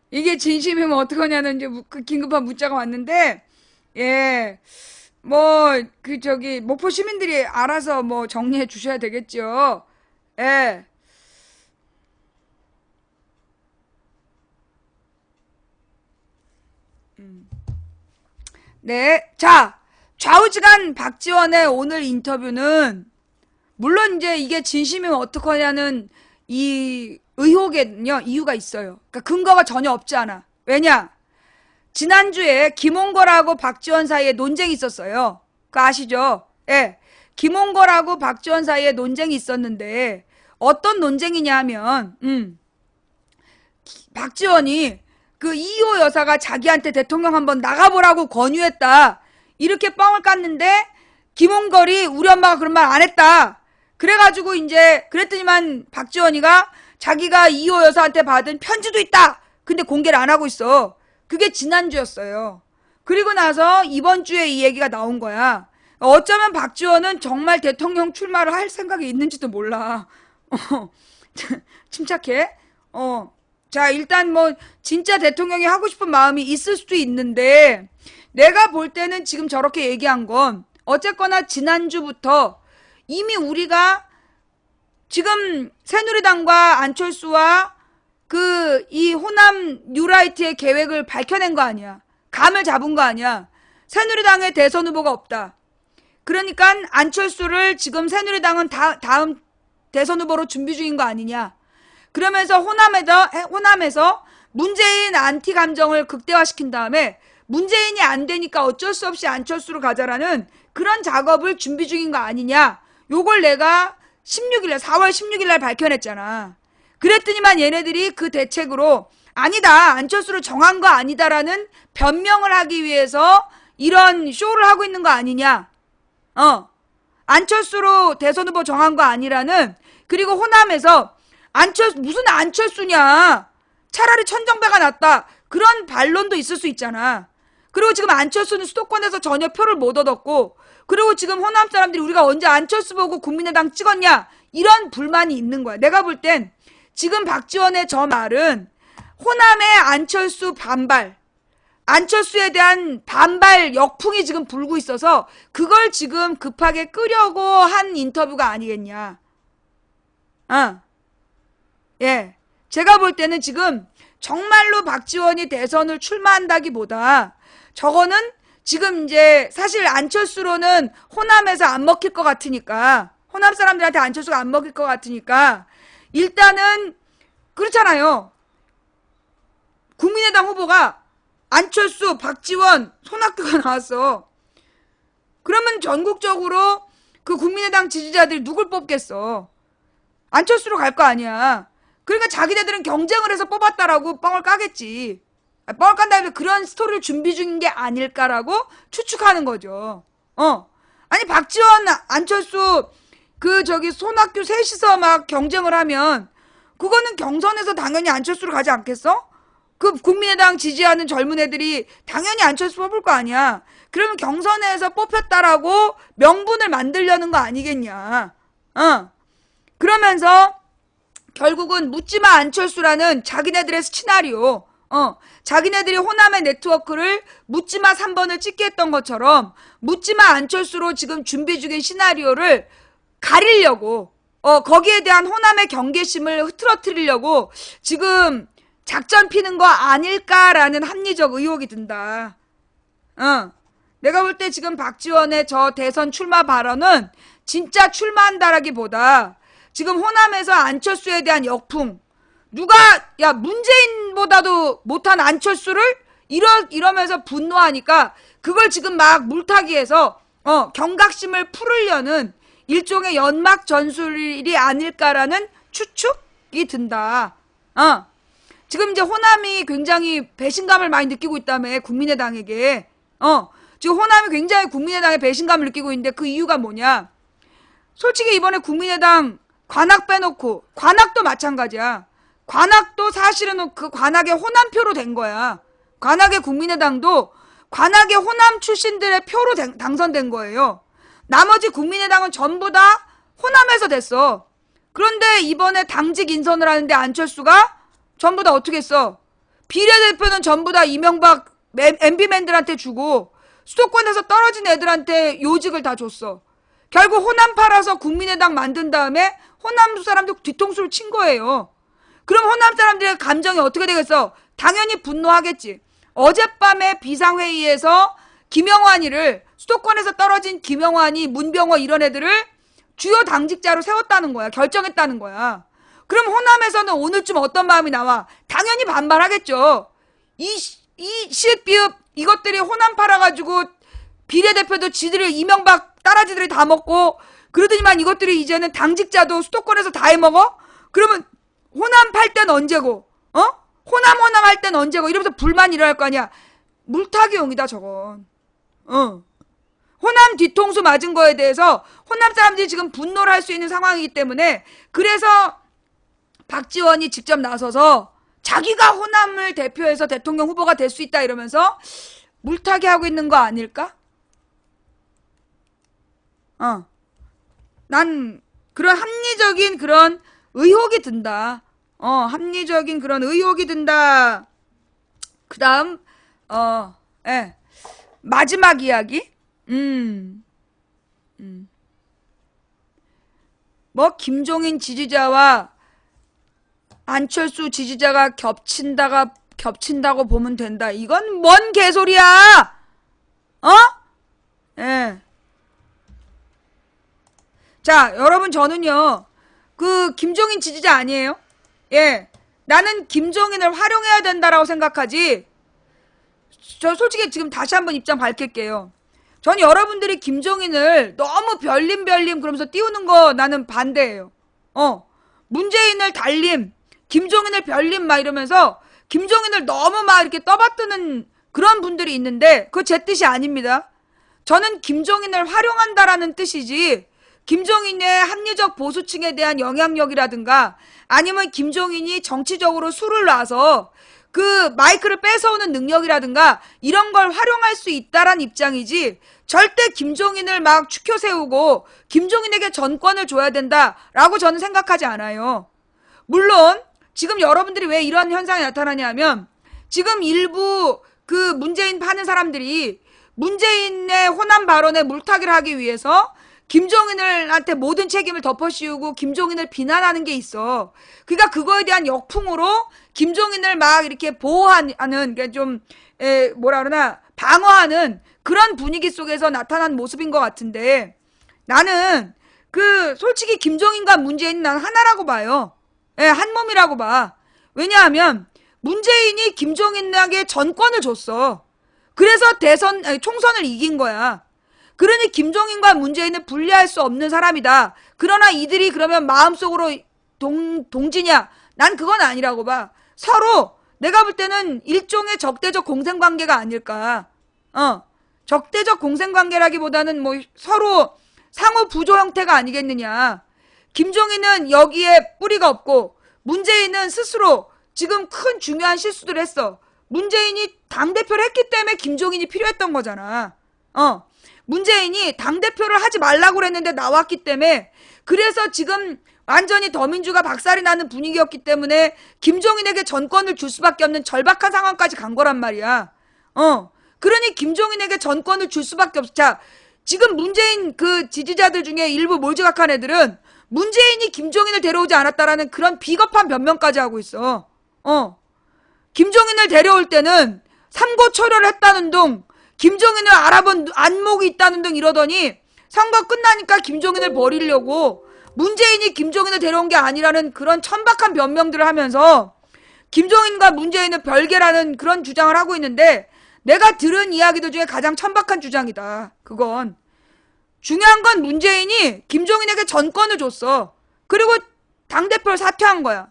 이게 진심이면 어떡하냐는 이제 그 긴급한 문자가 왔는데, 예, 목포 시민들이 알아서 정리해 주셔야 되겠죠. 예. 네. 자, 좌우지간 박지원의 오늘 인터뷰는, 물론 이제 이게 진심이면 어떡하냐는 이 의혹에는요, 이유가 있어요. 그러니까 근거가 전혀 없지 않아. 왜냐? 지난주에 김홍걸하고 박지원 사이에 논쟁이 있었어요. 그거 아시죠? 예. 김홍걸하고 박지원 사이에 논쟁이 있었는데, 어떤 논쟁이냐 하면, 박지원이 그 이호 여사가 자기한테 대통령 한번 나가보라고 권유했다. 이렇게 뻥을 깠는데, 김홍걸이 우리 엄마가 그런 말 안 했다. 그래가지고 이제 그랬더니만 박지원이가 자기가 이호 여사한테 받은 편지도 있다. 근데 공개를 안 하고 있어. 그게 지난주였어요. 그리고 나서 이번 주에 이 얘기가 나온 거야. 어쩌면 박지원은 정말 대통령 출마를 할 생각이 있는지도 몰라. 침착해. 자, 일단 진짜 대통령이 하고 싶은 마음이 있을 수도 있는데, 내가 볼 때는 지금 저렇게 얘기한 건, 어쨌거나 지난주부터 이미 우리가 지금 새누리당과 안철수와 이 호남 뉴라이트의 계획을 밝혀낸 거 아니야. 감을 잡은 거 아니야. 새누리당에 대선 후보가 없다. 그러니까 안철수를 지금 새누리당은 다음 대선 후보로 준비 중인 거 아니냐. 그러면서 호남에서 문재인 안티 감정을 극대화시킨 다음에 문재인이 안 되니까 어쩔 수 없이 안철수로 가자라는 그런 작업을 준비 중인 거 아니냐. 요걸 내가 4월 16일 날 밝혀냈잖아. 그랬더니만 얘네들이 그 대책으로 아니다. 안철수를 정한 거 아니다라는 변명을 하기 위해서 이런 쇼를 하고 있는 거 아니냐. 안철수로 대선 후보 정한 거 아니라는, 그리고 호남에서 무슨 안철수냐. 차라리 천정배가 낫다. 그런 반론도 있을 수 있잖아. 그리고 지금 안철수는 수도권에서 전혀 표를 못 얻었고, 그리고 지금 호남 사람들이 우리가 언제 안철수 보고 국민의당 찍었냐. 이런 불만이 있는 거야. 내가 볼 땐 지금 박지원의 저 말은 호남의 안철수 반발, 안철수에 대한 반발 역풍이 지금 불고 있어서 그걸 지금 급하게 끄려고 한 인터뷰가 아니겠냐. 예. 제가 볼 때는 지금 정말로 박지원이 대선을 출마한다기보다 저거는 지금 이제 사실 안철수로는 호남에서 안 먹힐 것 같으니까, 호남 사람들한테 안철수가 안 먹힐 것 같으니까 일단은 그렇잖아요. 국민의당 후보가 안철수, 박지원, 손학규가 나왔어. 그러면 전국적으로 그 국민의당 지지자들이 누굴 뽑겠어? 안철수로 갈 거 아니야. 그러니까 자기네들은 경쟁을 해서 뽑았다라고 뻥을 까겠지. 뻥을 깐다면 그런 스토리를 준비 중인 게 아닐까라고 추측하는 거죠. 아니 박지원, 안철수, 손학규 셋이서 막 경쟁을 하면 그거는 경선에서 당연히 안철수로 가지 않겠어? 그 국민의당 지지하는 젊은 애들이 당연히 안철수 뽑을 거 아니야. 그러면 경선에서 뽑혔다라고 명분을 만들려는 거 아니겠냐. 그러면서 결국은 묻지마 안철수라는 자기네들의 시나리오, 자기네들이 호남의 네트워크를 묻지마 3번을 찍게 했던 것처럼 묻지마 안철수로 지금 준비 중인 시나리오를 가리려고 거기에 대한 호남의 경계심을 흐트러뜨리려고 지금 작전 피는 거 아닐까라는 합리적 의혹이 든다. 내가 볼 때 지금 박지원의 저 대선 출마 발언은 진짜 출마한다라기보다 지금 호남에서 안철수에 대한 역풍, 누가 야 문재인보다도 못한 안철수를 이러면서 분노하니까 그걸 지금 막 물타기해서 경각심을 풀으려는 일종의 연막 전술이 아닐까라는 추측이 든다. 지금 이제 호남이 굉장히 배신감을 많이 느끼고 있다며, 국민의당에게. 지금 호남이 굉장히 국민의당에 배신감을 느끼고 있는데 그 이유가 뭐냐? 솔직히 이번에 국민의당 관악 빼놓고, 관악도 마찬가지야. 관악도 사실은 그 관악의 호남표로 된 거야. 관악의 국민의당도 관악의 호남 출신들의 표로 당선된 거예요. 나머지 국민의당은 전부 다 호남에서 됐어. 그런데 이번에 당직 인선을 하는데 안철수가 전부 다 어떻게 했어? 비례대표는 전부 다 이명박 MB맨들한테 주고 수도권에서 떨어진 애들한테 요직을 다 줬어. 결국 호남 팔아서 국민의당 만든 다음에 호남 사람들 뒤통수를 친 거예요. 그럼 호남 사람들의 감정이 어떻게 되겠어? 당연히 분노하겠지. 어젯밤에 비상회의에서 김영환이를, 수도권에서 떨어진 김영환이, 문병호 이런 애들을 주요 당직자로 세웠다는 거야. 결정했다는 거야. 그럼 호남에서는 오늘쯤 어떤 마음이 나와? 당연히 반발하겠죠. 이 시읒비읍 이것들이 호남 팔아가지고 비례대표도 지들이 이명박 따라지들이 다 먹고 그러더니만 이것들이 이제는 당직자도 수도권에서 다 해먹어? 그러면 호남 팔 땐 언제고? 호남 할 땐 언제고? 이러면서 불만 일어날 거 아니야. 물타기용이다 저건. 호남 뒤통수 맞은 거에 대해서 호남 사람들이 지금 분노를 할 수 있는 상황이기 때문에, 그래서 박지원이 직접 나서서 자기가 호남을 대표해서 대통령 후보가 될 수 있다 이러면서 물타기 하고 있는 거 아닐까? 난 그런 합리적인 그런 의혹이 든다. 합리적인 그런 의혹이 든다. 그 다음, 마지막 이야기? 뭐, 김종인 지지자와 안철수 지지자가 겹친다고 보면 된다. 이건 뭔 개소리야! 자, 여러분, 저는요, 그, 김종인 지지자 아니에요? 예. 나는 김종인을 활용해야 된다라고 생각하지. 저 솔직히 지금 다시 한번 입장 밝힐게요. 전 여러분들이 김종인을 너무 별림 그러면서 띄우는 거 나는 반대예요. 문재인을 달림, 김종인을 별림 막 이러면서 김종인을 너무 막 이렇게 떠받드는 그런 분들이 있는데 그거 제 뜻이 아닙니다. 저는 김종인을 활용한다라는 뜻이지, 김종인의 합리적 보수층에 대한 영향력이라든가 아니면 김종인이 정치적으로 수를 놔서 그 마이크를 뺏어오는 능력이라든가 이런 걸 활용할 수 있다란 입장이지, 절대 김종인을 막 추켜 세우고 김종인에게 전권을 줘야 된다라고 저는 생각하지 않아요. 물론 지금 여러분들이 왜 이런 현상이 나타나냐면, 지금 일부 그 문재인 파는 사람들이 문재인의 호남 발언에 물타기를 하기 위해서 김종인한테 모든 책임을 덮어씌우고 김종인을 비난하는 게 있어. 그러니까 그거에 대한 역풍으로 김종인을 막 이렇게 보호하는, 그러니까 좀 뭐라 그러나 방어하는 그런 분위기 속에서 나타난 모습인 것 같은데, 나는 그 솔직히 김종인과 문재인은 난 하나라고 봐요. 한 몸이라고 봐. 왜냐하면 문재인이 김종인에게 전권을 줬어. 그래서 총선을 이긴 거야. 그러니 김종인과 문재인은 분리할 수 없는 사람이다. 그러나 이들이 그러면 마음속으로 동지냐? 난 그건 아니라고 봐. 서로 내가 볼 때는 일종의 적대적 공생관계가 아닐까. 적대적 공생관계라기보다는 뭐 서로 상호 부조 형태가 아니겠느냐. 김종인은 여기에 뿌리가 없고 문재인은 스스로 지금 큰 중요한 실수들을 했어. 문재인이 당대표를 했기 때문에 김종인이 필요했던 거잖아. 문재인이 당대표를 하지 말라고 그랬는데 나왔기 때문에, 그래서 지금 완전히 더민주가 박살이 나는 분위기였기 때문에 김종인에게 전권을 줄 수밖에 없는 절박한 상황까지 간 거란 말이야. 그러니 김종인에게 전권을 줄 수밖에 없어. 자, 지금 문재인 그 지지자들 중에 일부 몰지각한 애들은 문재인이 김종인을 데려오지 않았다라는 그런 비겁한 변명까지 하고 있어. 김종인을 데려올 때는 삼고 초려를 했다는 둥, 김종인을 알아본 안목이 있다는 둥 이러더니 선거 끝나니까 김종인을 버리려고 문재인이 김종인을 데려온 게 아니라는 그런 천박한 변명들을 하면서 김종인과 문재인은 별개라는 그런 주장을 하고 있는데, 내가 들은 이야기들 중에 가장 천박한 주장이다. 그건 중요한 건 문재인이 김종인에게 전권을 줬어. 그리고 당대표를 사퇴한 거야.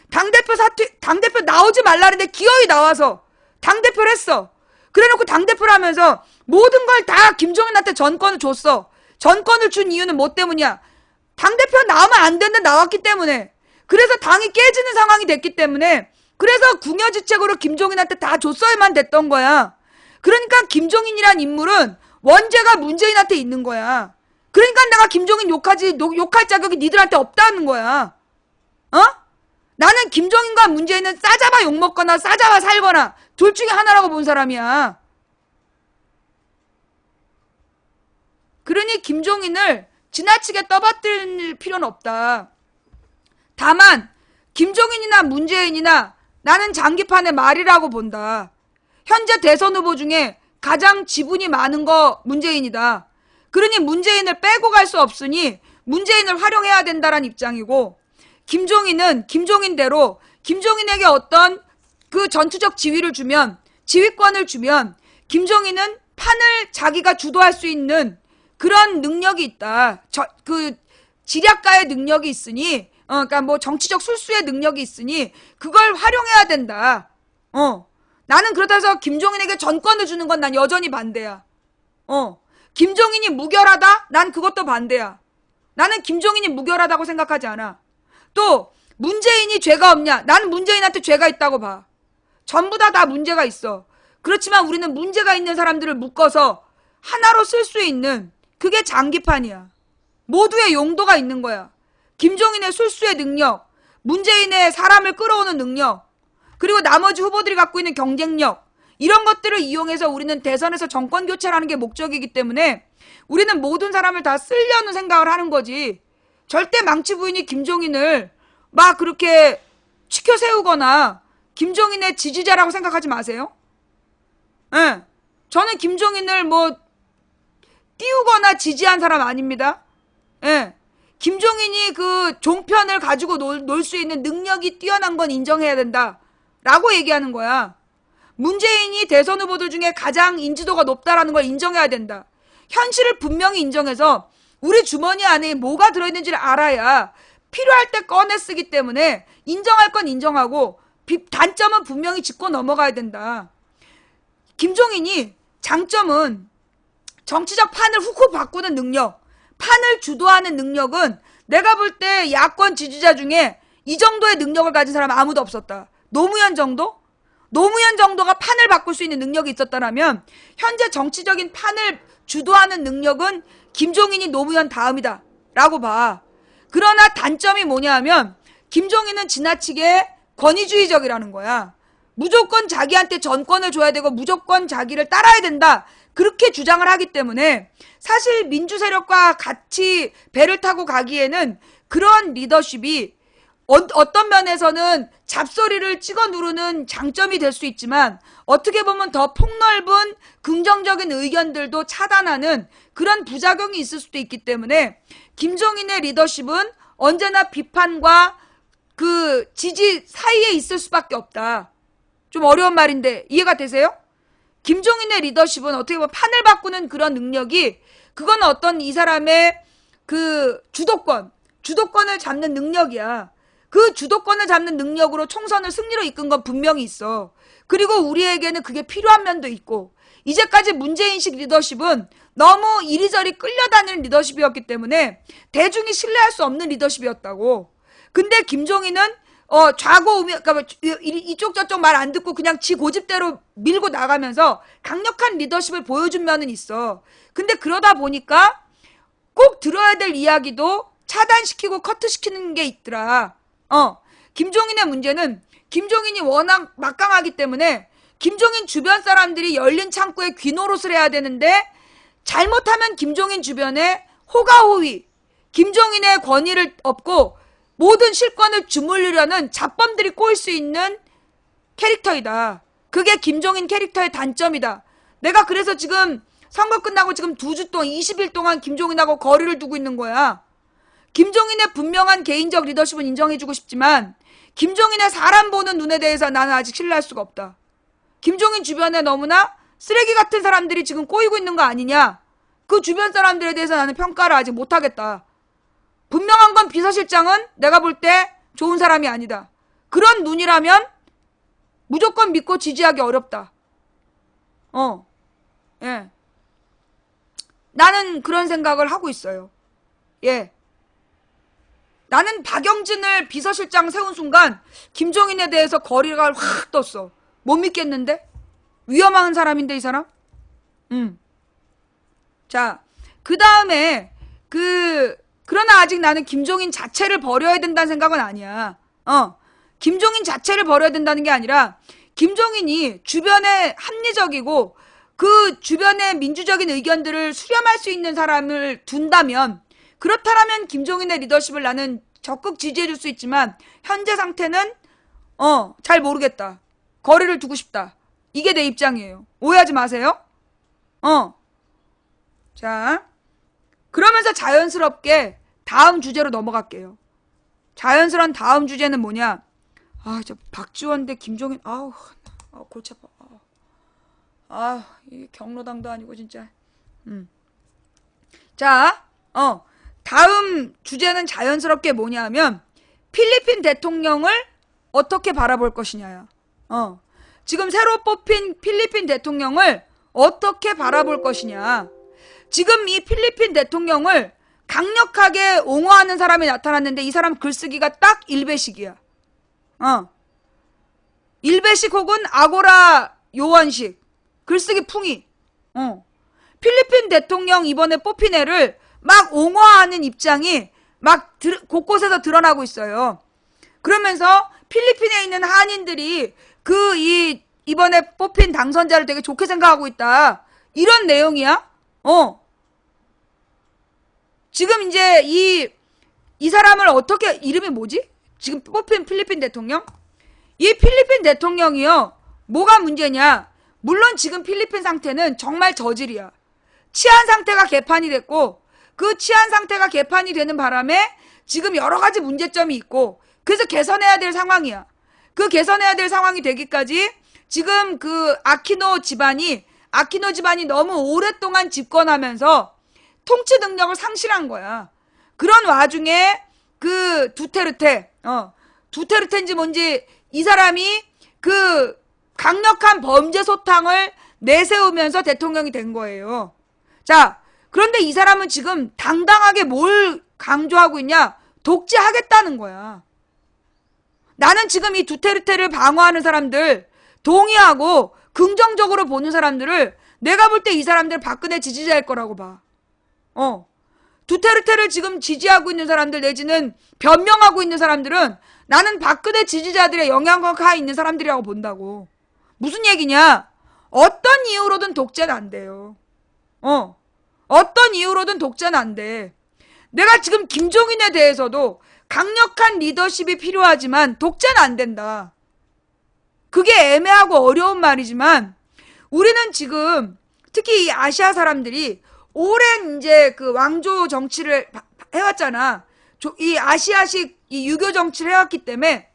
당대표 나오지 말라는데 기어이 나와서 당대표를 했어. 그래놓고 당대표를 하면서 모든 걸 다 김종인한테 전권을 줬어. 전권을 준 이유는 뭐 때문이야? 당대표 나오면 안 되는데 나왔기 때문에. 그래서 당이 깨지는 상황이 됐기 때문에. 그래서 궁여지책으로 김종인한테 다 줬어야만 됐던 거야. 그러니까 김종인이란 인물은 원죄가 문재인한테 있는 거야. 그러니까 내가 김종인 욕할 자격이 니들한테 없다는 거야. 나는 김종인과 문재인은 싸잡아 욕먹거나 싸잡아 살거나 둘 중에 하나라고 본 사람이야. 그러니 김종인을 지나치게 떠받들 필요는 없다. 다만 김종인이나 문재인이나 나는 장기판의 말이라고 본다. 현재 대선 후보 중에 가장 지분이 많은 거 문재인이다. 그러니 문재인을 빼고 갈 수 없으니 문재인을 활용해야 된다라는 입장이고, 김종인은 김종인대로 김종인에게 어떤 그 전투적 지휘권을 주면 김종인은 판을 자기가 주도할 수 있는 그런 능력이 있다. 그 지략가의 능력이 있으니, 그러니까 뭐 정치적 술수의 능력이 있으니 그걸 활용해야 된다. 나는 그렇다 해서 김종인에게 전권을 주는 건 난 여전히 반대야. 김종인이 무결하다? 난 그것도 반대야. 나는 김종인이 무결하다고 생각하지 않아. 또 문재인이 죄가 없냐? 나는 문재인한테 죄가 있다고 봐. 전부 다 문제가 있어. 그렇지만 우리는 문제가 있는 사람들을 묶어서 하나로 쓸 수 있는, 그게 장기판이야. 모두의 용도가 있는 거야. 김종인의 술수의 능력, 문재인의 사람을 끌어오는 능력, 그리고 나머지 후보들이 갖고 있는 경쟁력, 이런 것들을 이용해서 우리는 대선에서 정권 교체를 하는 게 목적이기 때문에 우리는 모든 사람을 다 쓰려는 생각을 하는 거지. 절대 망치 부인이 김종인을 막 그렇게 치켜 세우거나 김종인의 지지자라고 생각하지 마세요. 예. 저는 김종인을 뭐 띄우거나 지지한 사람 아닙니다. 예. 김종인이 그 종편을 가지고 놀 수 있는 능력이 뛰어난 건 인정해야 된다 라고 얘기하는 거야. 문재인이 대선 후보들 중에 가장 인지도가 높다라는 걸 인정해야 된다. 현실을 분명히 인정해서 우리 주머니 안에 뭐가 들어있는지를 알아야 필요할 때 꺼내 쓰기 때문에 인정할 건 인정하고 단점은 분명히 짚고 넘어가야 된다. 김종인이 장점은 정치적 판을 훅훅 바꾸는 능력, 판을 주도하는 능력은 내가 볼 때 야권 지지자 중에 이 정도의 능력을 가진 사람 아무도 없었다. 노무현 정도? 노무현 정도가 판을 바꿀 수 있는 능력이 있었다면 현재 정치적인 판을 주도하는 능력은 김종인이 노무현 다음이다 라고 봐. 그러나 단점이 뭐냐 하면 김종인은 지나치게 권위주의적이라는 거야. 무조건 자기한테 전권을 줘야 되고 무조건 자기를 따라야 된다, 그렇게 주장을 하기 때문에 사실 민주 세력과 같이 배를 타고 가기에는 그런 리더십이 어떤 면에서는 잡소리를 찍어 누르는 장점이 될 수 있지만 어떻게 보면 더 폭넓은 긍정적인 의견들도 차단하는 그런 부작용이 있을 수도 있기 때문에 김종인의 리더십은 언제나 비판과 그 지지 사이에 있을 수밖에 없다. 좀 어려운 말인데 이해가 되세요? 김종인의 리더십은 어떻게 보면 판을 바꾸는 그런 능력이, 그건 어떤 이 사람의 그 주도권을 잡는 능력이야. 그 주도권을 잡는 능력으로 총선을 승리로 이끈 건 분명히 있어. 그리고 우리에게는 그게 필요한 면도 있고, 이제까지 문재인식 리더십은 너무 이리저리 끌려다니는 리더십이었기 때문에 대중이 신뢰할 수 없는 리더십이었다고. 근데 김종인은 좌고우면, 그러니까 이쪽 저쪽 말 안 듣고 그냥 지 고집대로 밀고 나가면서 강력한 리더십을 보여준 면은 있어. 근데 그러다 보니까 꼭 들어야 될 이야기도 차단시키고 커트시키는 게 있더라. 김종인의 문제는 김종인이 워낙 막강하기 때문에 김종인 주변 사람들이 열린 창구에 귀노릇을 해야 되는데 잘못하면 김종인 주변에 호가호위, 김종인의 권위를 업고 모든 실권을 주물르려는 잡범들이 꼬일 수 있는 캐릭터이다. 그게 김종인 캐릭터의 단점이다. 내가 그래서 지금 선거 끝나고 지금 2주 동안 20일 동안 김종인하고 거리를 두고 있는 거야. 김종인의 분명한 개인적 리더십은 인정해주고 싶지만 김종인의 사람 보는 눈에 대해서 나는 아직 신뢰할 수가 없다. 김종인 주변에 너무나 쓰레기 같은 사람들이 지금 꼬이고 있는 거 아니냐. 그 주변 사람들에 대해서 나는 평가를 아직 못하겠다. 분명한 건 비서실장은 내가 볼 때 좋은 사람이 아니다. 그런 눈이라면 무조건 믿고 지지하기 어렵다. 예. 나는 그런 생각을 하고 있어요. 예. 나는 박영진을 비서실장 세운 순간 김종인에 대해서 거리가 확 떴어. 못 믿겠는데? 위험한 사람인데 이 사람? 자, 그 다음에 그러나 아직 나는 김종인 자체를 버려야 된다는 생각은 아니야. 김종인 자체를 버려야 된다는 게 아니라 김종인이 주변에 합리적이고 그 주변의 민주적인 의견들을 수렴할 수 있는 사람을 둔다면, 그렇다면 김종인의 리더십을 나는 적극 지지해줄 수 있지만 현재 상태는 잘 모르겠다. 거리를 두고 싶다. 이게 내 입장이에요. 오해하지 마세요. 자, 그러면서 자연스럽게 다음 주제로 넘어갈게요. 자연스러운 다음 주제는 뭐냐? 저 박지원 대 김종인, 골치 아파. 이게 경로당도 아니고 진짜. 자, 다음 주제는 자연스럽게 뭐냐면 필리핀 대통령을 어떻게 바라볼 것이냐야. 지금 새로 뽑힌 필리핀 대통령을 어떻게 바라볼 것이냐. 지금 이 필리핀 대통령을 강력하게 옹호하는 사람이 나타났는데 이 사람 글쓰기가 딱 일베식이야. 일베식 혹은 아고라 요원식. 글쓰기 풍이. 필리핀 대통령 이번에 뽑힌 애를 막 옹호하는 입장이 막 곳곳에서 드러나고 있어요. 그러면서 필리핀에 있는 한인들이 이번에 뽑힌 당선자를 되게 좋게 생각하고 있다. 이런 내용이야. 지금 이제 이 사람을 어떻게, 이름이 뭐지? 지금 뽑힌 필리핀 대통령? 이 필리핀 대통령이요. 뭐가 문제냐? 물론 지금 필리핀 상태는 정말 저질이야. 치안 상태가 개판이 됐고, 그 치안 상태가 개판이 되는 바람에 지금 여러 가지 문제점이 있고, 그래서 개선해야 될 상황이야. 그 개선해야 될 상황이 되기까지 지금 아키노 집안이 너무 오랫동안 집권하면서 통치 능력을 상실한 거야. 그런 와중에 두테르테인지 뭔지 이 사람이 강력한 범죄 소탕을 내세우면서 대통령이 된 거예요. 자, 그런데 이 사람은 지금 당당하게 뭘 강조하고 있냐? 독재하겠다는 거야. 나는 지금 이 두테르테를 방어하는 사람들, 동의하고 긍정적으로 보는 사람들을 내가 볼 때 이 사람들 박근혜 지지자일 거라고 봐. 두테르테를 지금 지지하고 있는 사람들 내지는 변명하고 있는 사람들은 나는 박근혜 지지자들의 영향력 하에 있는 사람들이라고 본다고. 무슨 얘기냐? 어떤 이유로든 독재는 안 돼요. 어떤 이유로든 독재는 안 돼. 내가 지금 김종인에 대해서도 강력한 리더십이 필요하지만 독재는 안 된다. 그게 애매하고 어려운 말이지만 우리는 지금 특히 이 아시아 사람들이 오랜 이제 왕조 정치를 해왔잖아. 이 아시아식 이 유교 정치를 해왔기 때문에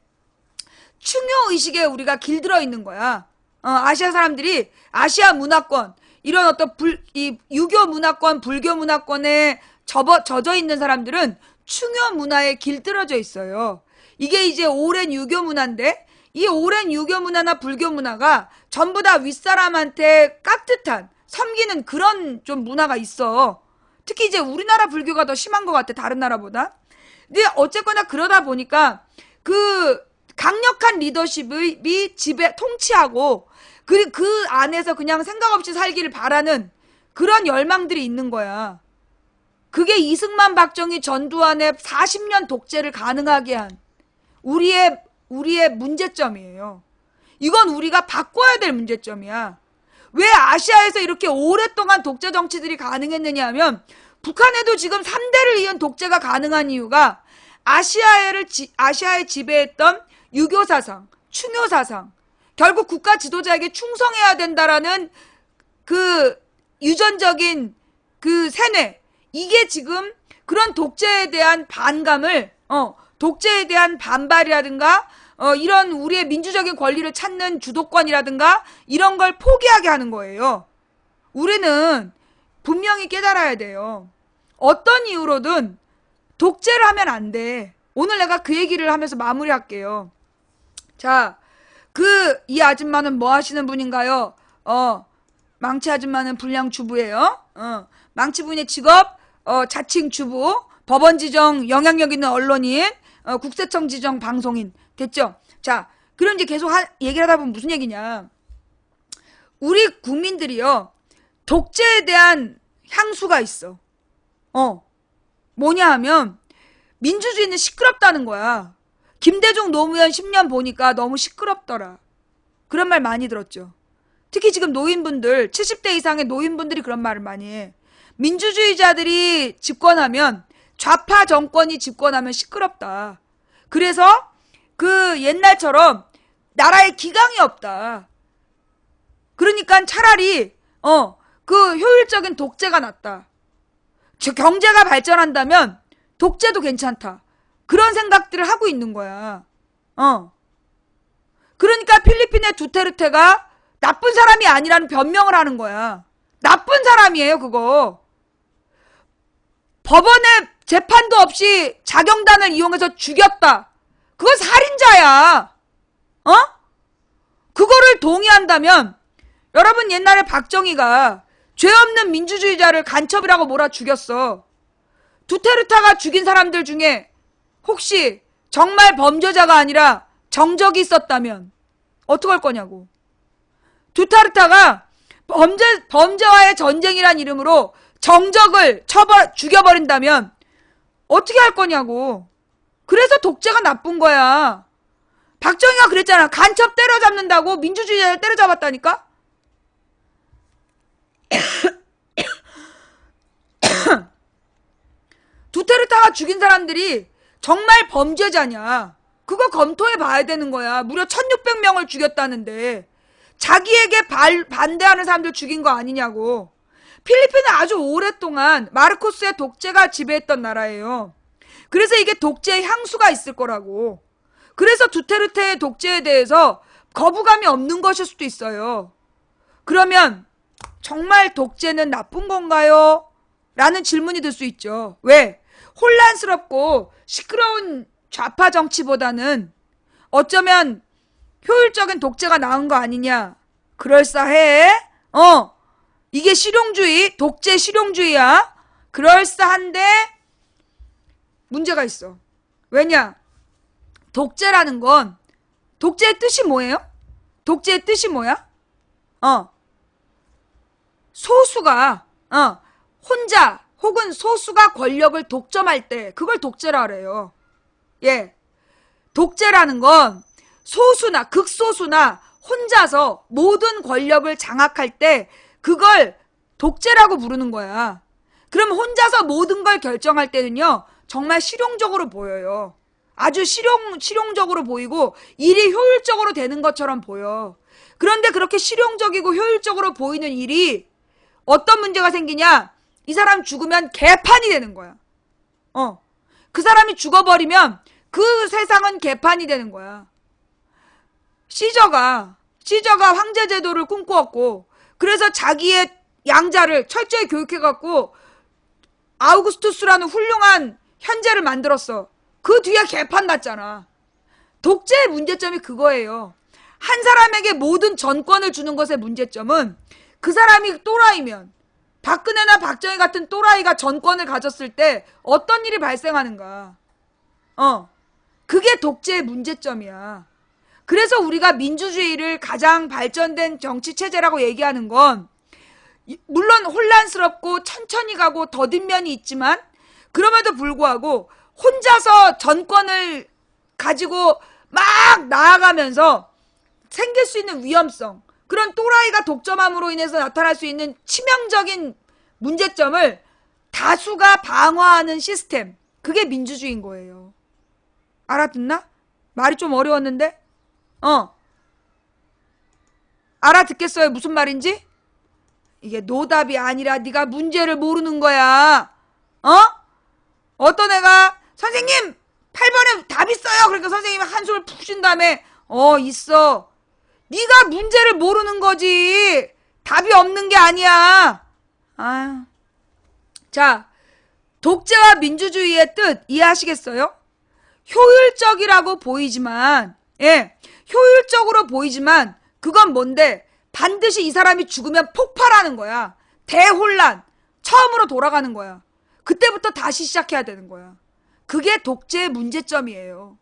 충효 의식에 우리가 길들어 있는 거야. 아시아 사람들이 아시아 문화권, 이런 어떤 이 유교 문화권, 불교 문화권에 젖어 있는 사람들은 충효 문화에 길들어져 있어요. 이게 이제 오랜 유교 문화인데 이 오랜 유교 문화나 불교 문화가 전부 다 윗사람한테 깍듯한 섬기는 그런 좀 문화가 있어. 특히 이제 우리나라 불교가 더 심한 것 같아, 다른 나라보다. 근데 어쨌거나 그러다 보니까 강력한 리더십이 집에 통치하고 그 안에서 그냥 생각 없이 살기를 바라는 그런 열망들이 있는 거야. 그게 이승만, 박정희, 전두환의 40년 독재를 가능하게 한 우리의 문제점이에요. 이건 우리가 바꿔야 될 문제점이야. 왜 아시아에서 이렇게 오랫동안 독재 정치들이 가능했느냐 하면 북한에도 지금 3대를 이은 독재가 가능한 이유가 아시아에 지배했던 유교 사상, 충효 사상, 결국 국가 지도자에게 충성해야 된다라는 그 유전적인 그 세뇌, 이게 지금 그런 독재에 대한 반감을, 독재에 대한 반발이라든가, 이런 우리의 민주적인 권리를 찾는 주도권이라든가, 이런 걸 포기하게 하는 거예요. 우리는 분명히 깨달아야 돼요. 어떤 이유로든 독재를 하면 안 돼. 오늘 내가 그 얘기를 하면서 마무리할게요. 자, 이 아줌마는 뭐 하시는 분인가요? 망치 아줌마는 불량 주부예요. 망치 부인의 직업, 자칭 주부, 법원 지정 영향력 있는 언론인, 국세청 지정 방송인. 됐죠? 자, 그럼 이제 계속 얘기를 하다 보면 무슨 얘기냐. 우리 국민들이요, 독재에 대한 향수가 있어. 뭐냐 하면, 민주주의는 시끄럽다는 거야. 김대중 노무현 10년 보니까 너무 시끄럽더라. 그런 말 많이 들었죠. 특히 지금 노인분들, 70대 이상의 노인분들이 그런 말을 많이 해. 민주주의자들이 집권하면, 좌파 정권이 집권하면 시끄럽다. 그래서 그 옛날처럼 나라에 기강이 없다. 그러니까 차라리 그 효율적인 독재가 낫다. 경제가 발전한다면 독재도 괜찮다. 그런 생각들을 하고 있는 거야. 그러니까 필리핀의 두테르테가 나쁜 사람이 아니라는 변명을 하는 거야. 나쁜 사람이에요, 그거. 법원에 재판도 없이 자경단을 이용해서 죽였다. 그건 살인자야. 그거를 동의한다면, 여러분 옛날에 박정희가 죄 없는 민주주의자를 간첩이라고 몰아 죽였어. 두테르테가 죽인 사람들 중에 혹시 정말 범죄자가 아니라 정적이 있었다면 어떡할 거냐고. 두테르테가 범죄와의 전쟁이란 이름으로 정적을 죽여버린다면 어떻게 할 거냐고. 그래서 독재가 나쁜 거야. 박정희가 그랬잖아. 간첩 때려잡는다고 민주주의자를 때려잡았다니까? 두테르테가 죽인 사람들이 정말 범죄자냐? 그거 검토해 봐야 되는 거야. 무려 1600명을 죽였다는데 자기에게 반대하는 사람들 죽인 거 아니냐고. 필리핀은 아주 오랫동안 마르코스의 독재가 지배했던 나라예요. 그래서 이게 독재의 향수가 있을 거라고. 그래서 두테르테의 독재에 대해서 거부감이 없는 것일 수도 있어요. 그러면 정말 독재는 나쁜 건가요? 라는 질문이 들 수 있죠. 왜? 혼란스럽고 시끄러운 좌파 정치보다는 어쩌면 효율적인 독재가 나은 거 아니냐. 그럴싸해? 이게 실용주의, 독재 실용주의야. 그럴싸한데 문제가 있어. 왜냐? 독재라는 건, 독재의 뜻이 뭐예요? 독재의 뜻이 뭐야? 소수가 혼자 혹은 소수가 권력을 독점할 때 그걸 독재라 그래요. 예. 독재라는 건 소수나 극소수나 혼자서 모든 권력을 장악할 때 그걸 독재라고 부르는 거야. 그럼 혼자서 모든 걸 결정할 때는요, 정말 실용적으로 보여요. 아주 실용적으로 보이고 일이 효율적으로 되는 것처럼 보여. 그런데 그렇게 실용적이고 효율적으로 보이는 일이 어떤 문제가 생기냐? 이 사람 죽으면 개판이 되는 거야. 그 사람이 죽어버리면 그 세상은 개판이 되는 거야. 시저가 황제 제도를 꿈꾸었고, 그래서 자기의 양자를 철저히 교육해갖고 아우구스투스라는 훌륭한 현재를 만들었어. 그 뒤에 개판 났잖아. 독재의 문제점이 그거예요. 한 사람에게 모든 전권을 주는 것의 문제점은 그 사람이 또라이면, 박근혜나 박정희 같은 또라이가 전권을 가졌을 때 어떤 일이 발생하는가. 그게 독재의 문제점이야. 그래서 우리가 민주주의를 가장 발전된 정치체제라고 얘기하는 건, 물론 혼란스럽고 천천히 가고 더딘 면이 있지만, 그럼에도 불구하고 혼자서 전권을 가지고 막 나아가면서 생길 수 있는 위험성, 그런 또라이가 독점함으로 인해서 나타날 수 있는 치명적인 문제점을 다수가 방어하는 시스템. 그게 민주주의인 거예요. 알아듣나? 말이 좀 어려웠는데? 알아듣겠어요? 무슨 말인지? 이게 노답이 아니라 네가 문제를 모르는 거야. 어떤 애가 선생님 8번에 답 있어요. 그러니까 선생님이 한숨을 푹 쉰 다음에 있어. 네가 문제를 모르는 거지. 답이 없는 게 아니야. 자, 독재와 민주주의의 뜻 이해하시겠어요? 효율적이라고 보이지만, 효율적으로 보이지만 그건 뭔데? 반드시 이 사람이 죽으면 폭발하는 거야. 대혼란. 처음으로 돌아가는 거야. 그때부터 다시 시작해야 되는 거야. 그게 독재의 문제점이에요.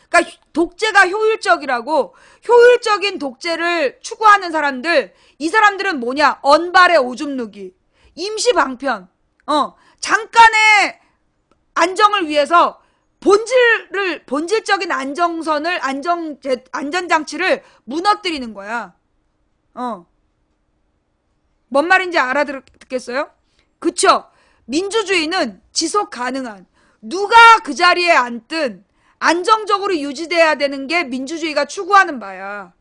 그러니까 독재가 효율적이라고, 효율적인 독재를 추구하는 사람들, 이 사람들은 뭐냐? 언발의 오줌 누기, 임시 방편, 잠깐의 안정을 위해서 본질적인 안전장치를 무너뜨리는 거야. 뭔 말인지 알아듣겠어요? 그쵸? 민주주의는 지속 가능한, 누가 그 자리에 앉든 안정적으로 유지돼야 되는 게 민주주의가 추구하는 바야.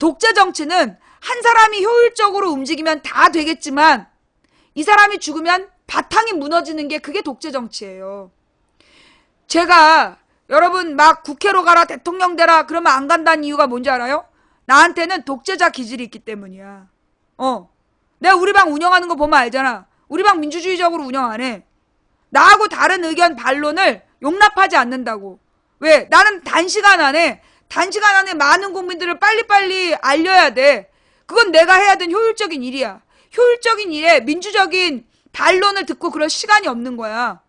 독재 정치는 한 사람이 효율적으로 움직이면 다 되겠지만 이 사람이 죽으면 바탕이 무너지는 게 그게 독재 정치예요. 제가 여러분 막 국회로 가라, 대통령 되라 그러면 안 간다는 이유가 뭔지 알아요? 나한테는 독재자 기질이 있기 때문이야. 내가 우리 방 운영하는 거 보면 알잖아. 우리 방 민주주의적으로 운영 안 해. 나하고 다른 의견 반론을 용납하지 않는다고. 왜? 나는 단시간 안에 많은 국민들을 빨리빨리 알려야 돼. 그건 내가 해야 되는 효율적인 일이야. 효율적인 일에 민주적인 반론을 듣고 그럴 시간이 없는 거야.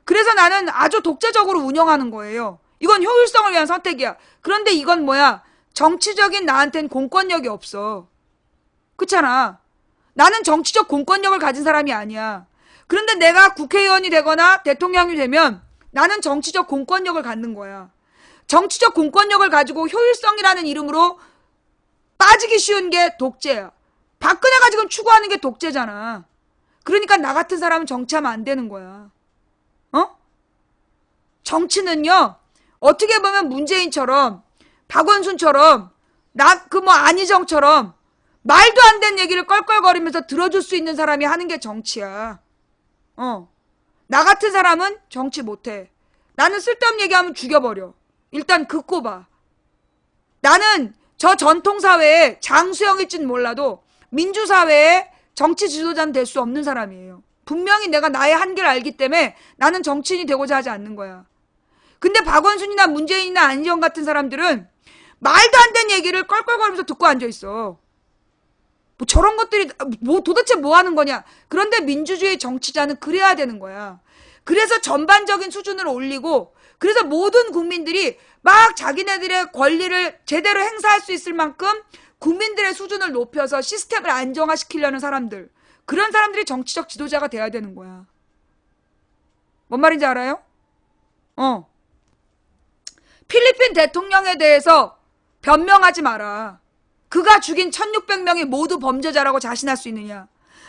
그래서 나는 아주 독재적으로 운영하는 거예요. 이건 효율성을 위한 선택이야. 그런데 이건 뭐야? 정치적인 나한텐 공권력이 없어. 그렇잖아. 나는 정치적 공권력을 가진 사람이 아니야. 그런데 내가 국회의원이 되거나 대통령이 되면 나는 정치적 공권력을 갖는 거야. 정치적 공권력을 가지고 효율성이라는 이름으로 빠지기 쉬운 게 독재야. 박근혜가 지금 추구하는 게 독재잖아. 그러니까 나 같은 사람은 정치하면 안 되는 거야. 정치는요, 어떻게 보면 문재인처럼, 박원순처럼, 안희정처럼 말도 안 되는 얘기를 껄껄거리면서 들어줄 수 있는 사람이 하는 게 정치야. 나 같은 사람은 정치 못해. 나는 쓸데없는 얘기하면 죽여버려. 일단 긋고 봐. 나는 저 전통사회에 장수형일진 몰라도 민주사회에 정치 지도자는 될 수 없는 사람이에요. 분명히 내가 나의 한계를 알기 때문에 나는 정치인이 되고자 하지 않는 거야. 근데 박원순이나 문재인이나 안희정 같은 사람들은 말도 안 되는 얘기를 껄껄거리면서 듣고 앉아있어. 뭐 저런 것들이 도대체 뭐 하는 거냐. 그런데 민주주의 정치자는 그래야 되는 거야. 그래서 전반적인 수준을 올리고, 그래서 모든 국민들이 막 자기네들의 권리를 제대로 행사할 수 있을 만큼 국민들의 수준을 높여서 시스템을 안정화시키려는 사람들, 그런 사람들이 정치적 지도자가 돼야 되는 거야. 뭔 말인지 알아요? 필리핀 대통령에 대해서 변명하지 마라. 그가 죽인 1600명이 모두 범죄자라고 자신할 수 있느냐?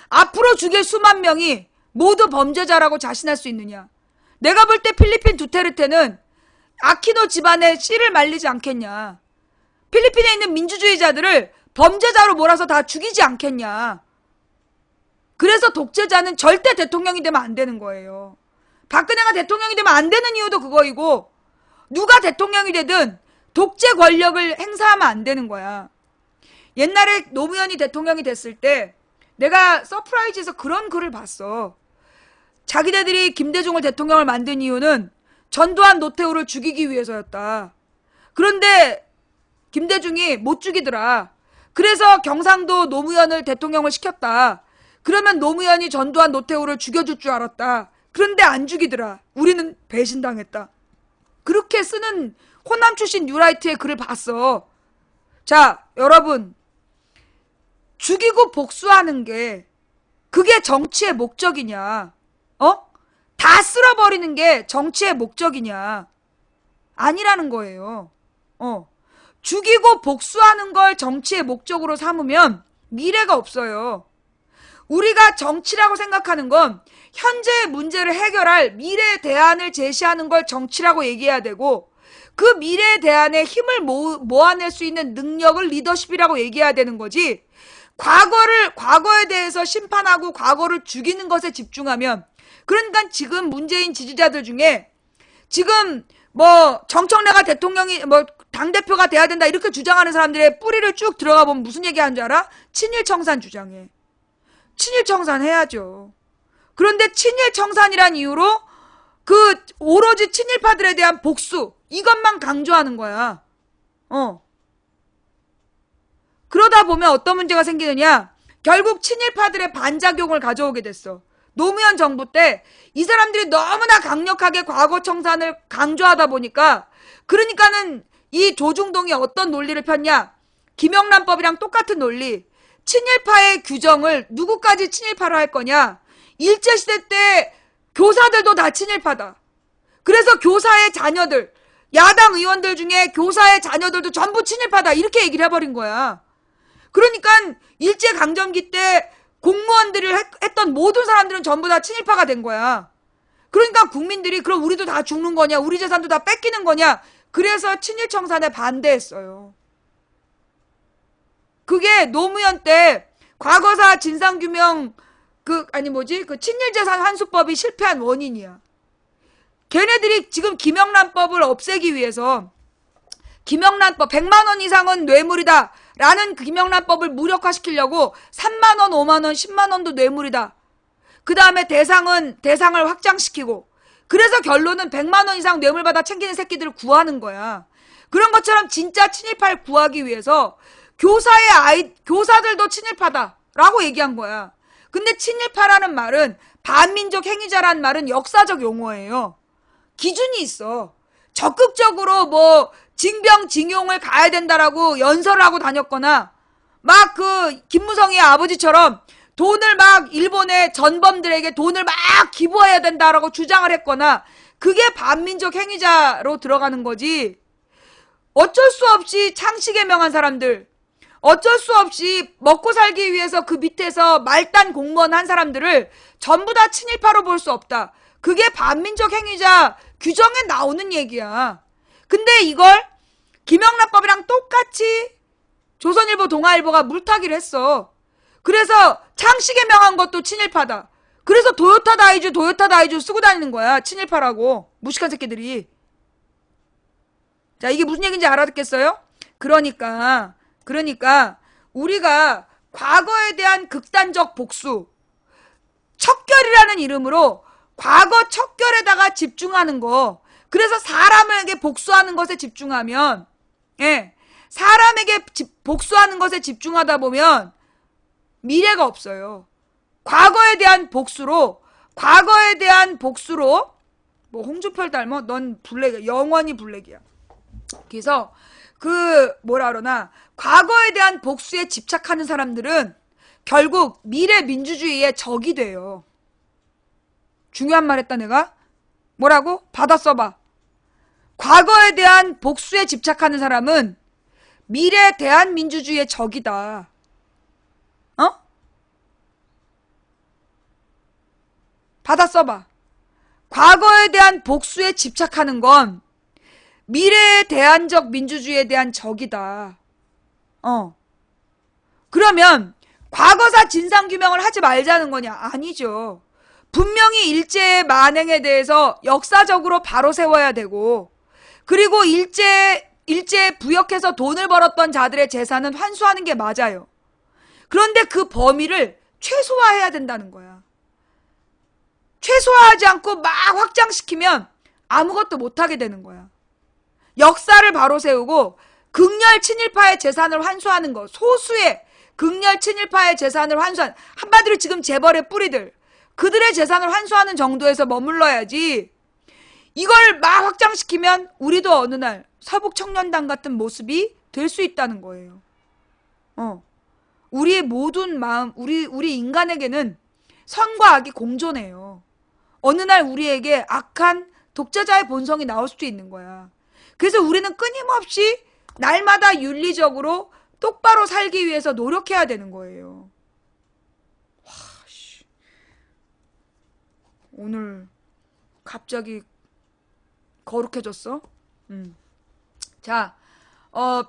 앞으로 죽일 수만 명이 모두 범죄자라고 자신할 수 있느냐? 내가 볼 때 필리핀 두테르테는 아키노 집안의 씨를 말리지 않겠냐? 필리핀에 있는 민주주의자들을 범죄자로 몰아서 다 죽이지 않겠냐? 그래서 독재자는 절대 대통령이 되면 안 되는 거예요. 박근혜가 대통령이 되면 안 되는 이유도 그거이고, 누가 대통령이 되든 독재 권력을 행사하면 안 되는 거야. 옛날에 노무현이 대통령이 됐을 때 내가 서프라이즈에서 그런 글을 봤어. 자기네들이 김대중을 대통령을 만든 이유는 전두환 노태우를 죽이기 위해서였다. 그런데 김대중이 못 죽이더라. 그래서 경상도 노무현을 대통령을 시켰다. 그러면 노무현이 전두환 노태우를 죽여줄 줄 알았다. 그런데 안 죽이더라. 우리는 배신당했다. 그렇게 쓰는 호남 출신 뉴라이트의 글을 봤어. 자, 여러분, 죽이고 복수하는 게 그게 정치의 목적이냐? 다 쓸어버리는 게 정치의 목적이냐? 아니라는 거예요. 죽이고 복수하는 걸 정치의 목적으로 삼으면 미래가 없어요. 우리가 정치라고 생각하는 건 현재의 문제를 해결할 미래 대안을 제시하는 걸 정치라고 얘기해야 되고, 그 미래 대안에 힘을 모아낼 수 있는 능력을 리더십이라고 얘기해야 되는 거지, 과거에 대해서 심판하고 과거를 죽이는 것에 집중하면, 그러니까 지금 문재인 지지자들 중에 지금 뭐 정청래가 대통령이 뭐 당대표가 돼야 된다 이렇게 주장하는 사람들의 뿌리를 쭉 들어가 보면 무슨 얘기 하는 줄 알아? 친일청산 주장해. 친일청산 해야죠. 그런데 친일청산이란 이유로 그 오로지 친일파들에 대한 복수 이것만 강조하는 거야. 그러다 보면 어떤 문제가 생기느냐, 결국 친일파들의 반작용을 가져오게 됐어. 노무현 정부 때 이 사람들이 너무나 강력하게 과거 청산을 강조하다 보니까, 그러니까는 이 조중동이 어떤 논리를 폈냐, 김영란법이랑 똑같은 논리. 친일파의 규정을 누구까지 친일파로 할 거냐, 일제시대 때 교사들도 다 친일파다. 그래서 교사의 자녀들, 야당 의원들 중에 교사의 자녀들도 전부 친일파다 이렇게 얘기를 해버린 거야. 그러니까 일제강점기 때 공무원들을 했던 모든 사람들은 전부 다 친일파가 된 거야. 그러니까 국민들이 그럼 우리도 다 죽는 거냐, 우리 재산도 다 뺏기는 거냐, 그래서 친일청산에 반대했어요. 그게 노무현 때 과거사 진상규명 그 친일재산 환수법이 실패한 원인이야. 걔네들이 지금 김영란법을 없애기 위해서, 김영란법 100만 원 이상은 뇌물이다 라는 김영란법을 무력화시키려고 3만 원, 5만 원, 10만 원도 뇌물이다. 그 다음에 대상을 확장시키고, 그래서 결론은 100만 원 이상 뇌물 받아 챙기는 새끼들을 구하는 거야. 그런 것처럼 진짜 친일파를 구하기 위해서 교사들도 친일파다라고 얘기한 거야. 근데 친일파라는 말은, 반민족 행위자라는 말은 역사적 용어예요. 기준이 있어. 적극적으로 뭐 징병징용을 가야 된다라고 연설을 하고 다녔거나, 막 그 김무성의 아버지처럼 돈을 막 일본의 전범들에게 돈을 막 기부해야 된다라고 주장을 했거나, 그게 반민족 행위자로 들어가는 거지. 어쩔 수 없이 창씨개명한 사람들, 어쩔 수 없이 먹고 살기 위해서 그 밑에서 말단 공무원 한 사람들을 전부 다 친일파로 볼 수 없다. 그게 반민족 행위자 규정에 나오는 얘기야. 근데 이걸 김영란법이랑 똑같이 조선일보, 동아일보가 물타기를 했어. 그래서 창씨개명한 것도 친일파다. 그래서 도요타 다이주 쓰고 다니는 거야. 친일파라고. 무식한 새끼들이. 자, 이게 무슨 얘기인지 알아듣겠어요? 그러니까 우리가 과거에 대한 극단적 복수, 척결이라는 이름으로 과거 척결에다가 집중하는 거, 그래서 사람에게 복수하는 것에 집중하면, 사람에게 복수하는 것에 집중하다 보면 미래가 없어요. 과거에 대한 복수로 뭐 홍준표를 닮아? 넌 블랙이야. 영원히 블랙이야. 그래서 과거에 대한 복수에 집착하는 사람들은 결국 미래 민주주의의 적이 돼요. 중요한 말 했다 내가? 뭐라고? 받아 써봐. 과거에 대한 복수에 집착하는 사람은 미래 대한민주주의의 적이다. 받아 써봐. 과거에 대한 복수에 집착하는 건 미래의 대안적 민주주의에 대한 적이다. 그러면 과거사 진상규명을 하지 말자는 거냐? 아니죠. 분명히 일제의 만행에 대해서 역사적으로 바로 세워야 되고, 그리고 일제에 부역해서 돈을 벌었던 자들의 재산은 환수하는 게 맞아요. 그런데 그 범위를 최소화해야 된다는 거야. 최소화하지 않고 막 확장시키면 아무것도 못하게 되는 거야. 역사를 바로 세우고 극렬 친일파의 재산을 환수하는 거, 소수의 극렬 친일파의 재산을 환수하는, 한마디로 지금 재벌의 뿌리들, 그들의 재산을 환수하는 정도에서 머물러야지, 이걸 막 확장시키면 우리도 어느 날 서북청년단 같은 모습이 될 수 있다는 거예요. 우리의 모든 마음, 우리 인간에게는 선과 악이 공존해요. 어느 날 우리에게 악한 독재자의 본성이 나올 수도 있는 거야. 그래서 우리는 끊임없이 날마다 윤리적으로 똑바로 살기 위해서 노력해야 되는 거예요. 와, 씨. 오늘 갑자기 거룩해졌어? 자,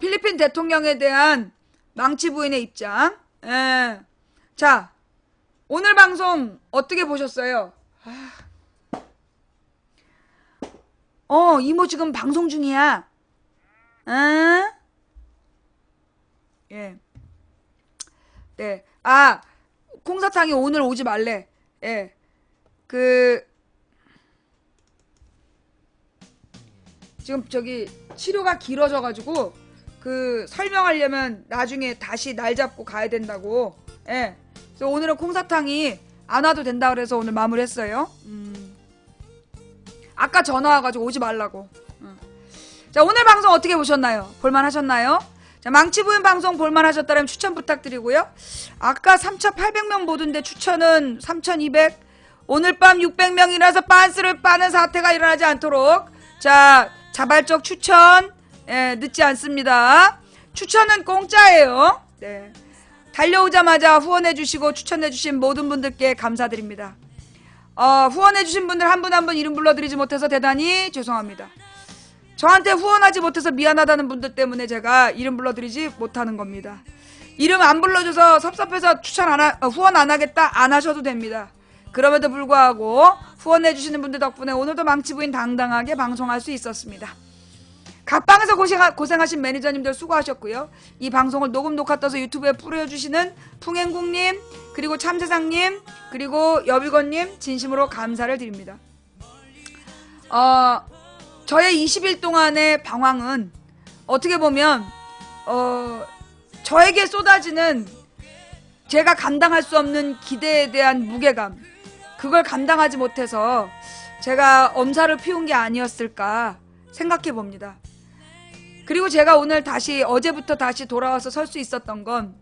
필리핀 대통령에 대한 망치 부인의 입장. 예. 자, 오늘 방송 어떻게 보셨어요? 이모 지금 방송 중이야. 예. 네. 콩사탕이 오늘 오지 말래. 예. 지금 저기 치료가 길어져가지고 설명하려면 나중에 다시 날 잡고 가야 된다고. 예. 그래서 오늘은 콩사탕이 안 와도 된다 그래서 오늘 마무리했어요. 아까 전화 와가지고 오지 말라고. 자, 오늘 방송 어떻게 보셨나요? 볼만하셨나요? 자, 망치부인 방송 볼만하셨다면 추천 부탁드리고요. 아까 3,800명 보던데 추천은 3,200. 오늘 밤 600명이라서 빤스를 빠는 사태가 일어나지 않도록 자, 자발적 추천 늦지 않습니다. 추천은 공짜예요. 네. 달려오자마자 후원해주시고 추천해주신 모든 분들께 감사드립니다. 후원해주신 분들 한 분 한 분 이름 불러드리지 못해서 대단히 죄송합니다. 저한테 후원하지 못해서 미안하다는 분들 때문에 제가 이름 불러드리지 못하는 겁니다. 이름 안 불러줘서 섭섭해서 후원 안 하겠다 안 하셔도 됩니다. 그럼에도 불구하고 후원해주시는 분들 덕분에 오늘도 망치부인 당당하게 방송할 수 있었습니다. 각방에서 고생하신 매니저님들 수고하셨고요. 이 방송을 녹화 떠서 유튜브에 뿌려주시는 풍행국님, 그리고 참세상님, 그리고 여비건님 진심으로 감사를 드립니다. 저의 20일 동안의 방황은 어떻게 보면 저에게 쏟아지는 제가 감당할 수 없는 기대에 대한 무게감, 그걸 감당하지 못해서 제가 엄살을 피운 게 아니었을까 생각해 봅니다. 그리고 제가 오늘 어제부터 다시 돌아와서 설 수 있었던 건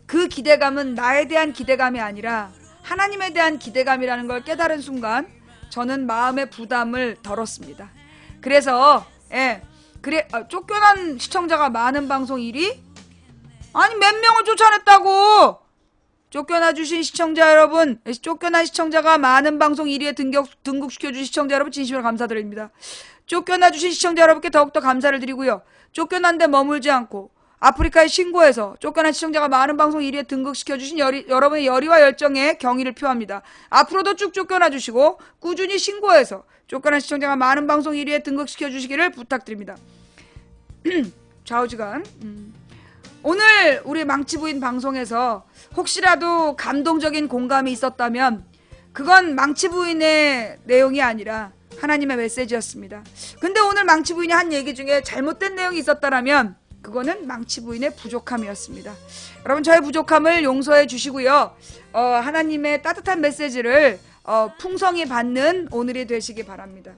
그 기대감은 나에 대한 기대감이 아니라 하나님에 대한 기대감이라는 걸 깨달은 순간 저는 마음의 부담을 덜었습니다. 그래서 쫓겨난 시청자가 많은 방송 1위? 아니 몇 명을 쫓아냈다고! 쫓겨나주신 시청자 여러분, 쫓겨난 시청자가 많은 방송 1위에 등극시켜주신 시청자 여러분 진심으로 감사드립니다. 쫓겨나주신 시청자 여러분께 더욱더 감사를 드리고요. 쫓겨난 데 머물지 않고 아프리카에 신고해서 쫓겨난 시청자가 많은 방송 1위에 등극시켜주신 여러분의 열의와 열정에 경의를 표합니다. 앞으로도 쭉 쫓겨나주시고 꾸준히 신고해서 쫓겨난 시청자가 많은 방송 1위에 등극시켜주시기를 부탁드립니다. 좌우지간. 오늘 우리 망치부인 방송에서 혹시라도 감동적인 공감이 있었다면 그건 망치부인의 내용이 아니라 하나님의 메시지였습니다. 근데 오늘 망치부인이 한 얘기 중에 잘못된 내용이 있었다라면 그거는 망치부인의 부족함이었습니다. 여러분 저의 부족함을 용서해 주시고요. 하나님의 따뜻한 메시지를 풍성히 받는 오늘이 되시기 바랍니다.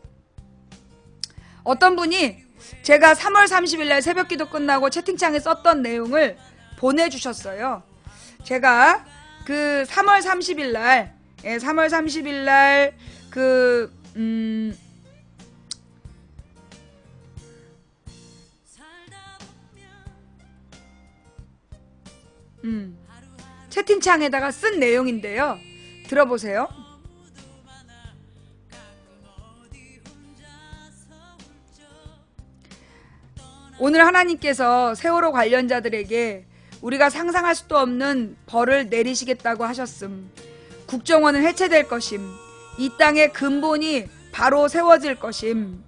어떤 분이 제가 3월 30일 날 새벽기도 끝나고 채팅창에 썼던 내용을 보내주셨어요. 제가 3월 30일 날 3월 30일 날 채팅창에다가 쓴 내용인데요. 들어보세요. 오늘 하나님께서 세월호 관련자들에게 우리가 상상할 수도 없는 벌을 내리시겠다고 하셨음. 국정원은 해체될 것임. 이 땅의 근본이 바로 세워질 것임.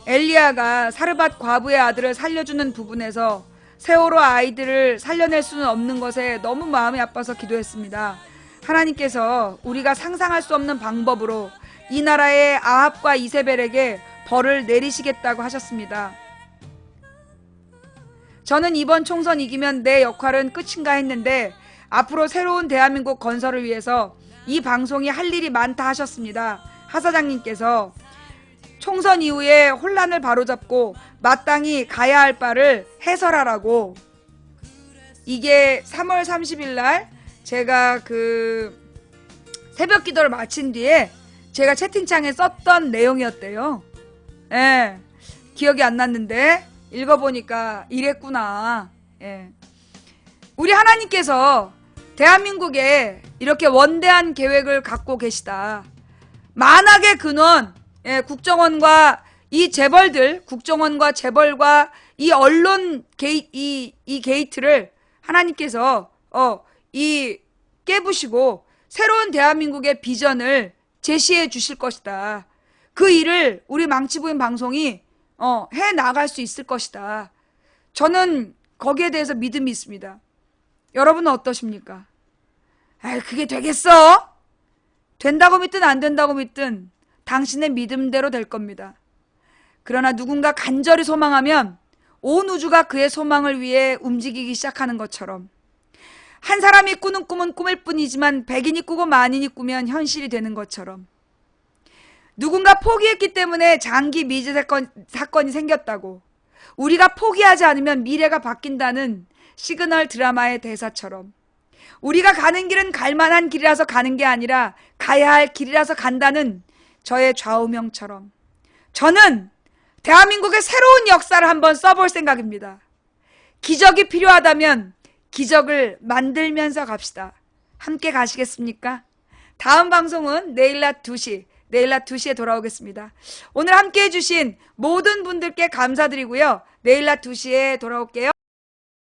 엘리야가 사르밧 과부의 아들을 살려주는 부분에서 세월호 아이들을 살려낼 수는 없는 것에 너무 마음이 아파서 기도했습니다. 하나님께서 우리가 상상할 수 없는 방법으로 이 나라의 아합과 이세벨에게 벌을 내리시겠다고 하셨습니다. 저는 이번 총선 이기면 내 역할은 끝인가 했는데 앞으로 새로운 대한민국 건설을 위해서 이 방송이 할 일이 많다 하셨습니다. 하 사장님께서 총선 이후에 혼란을 바로잡고 마땅히 가야 할 바를 해설하라고. 이게 3월 30일 날 제가 새벽 기도를 마친 뒤에 제가 채팅창에 썼던 내용이었대요. 예, 기억이 안 났는데 읽어보니까 이랬구나. 예. 우리 하나님께서 대한민국에 이렇게 원대한 계획을 갖고 계시다. 만악의 근원, 예, 국정원과 이 재벌들, 국정원과 재벌과 이 언론 이 게이트를 하나님께서 깨부시고 새로운 대한민국의 비전을 제시해 주실 것이다. 그 일을 우리 망치부인 방송이 해 나갈 수 있을 것이다. 저는 거기에 대해서 믿음이 있습니다. 여러분은 어떠십니까? 아이, 그게 되겠어? 된다고 믿든 안 된다고 믿든 당신의 믿음대로 될 겁니다. 그러나 누군가 간절히 소망하면 온 우주가 그의 소망을 위해 움직이기 시작하는 것처럼 한 사람이 꾸는 꿈은 꿈일 뿐이지만 백인이 꾸고 만인이 꾸면 현실이 되는 것처럼 누군가 포기했기 때문에 장기 미제 사건이 생겼다고 우리가 포기하지 않으면 미래가 바뀐다는 시그널 드라마의 대사처럼 우리가 가는 길은 갈만한 길이라서 가는 게 아니라 가야 할 길이라서 간다는 저의 좌우명처럼 저는 대한민국의 새로운 역사를 한번 써볼 생각입니다. 기적이 필요하다면 기적을 만들면서 갑시다. 함께 가시겠습니까? 다음 방송은 내일 낮 2시에 돌아오겠습니다. 오늘 함께 해주신 모든 분들께 감사드리고요. 내일 낮 2시에 돌아올게요.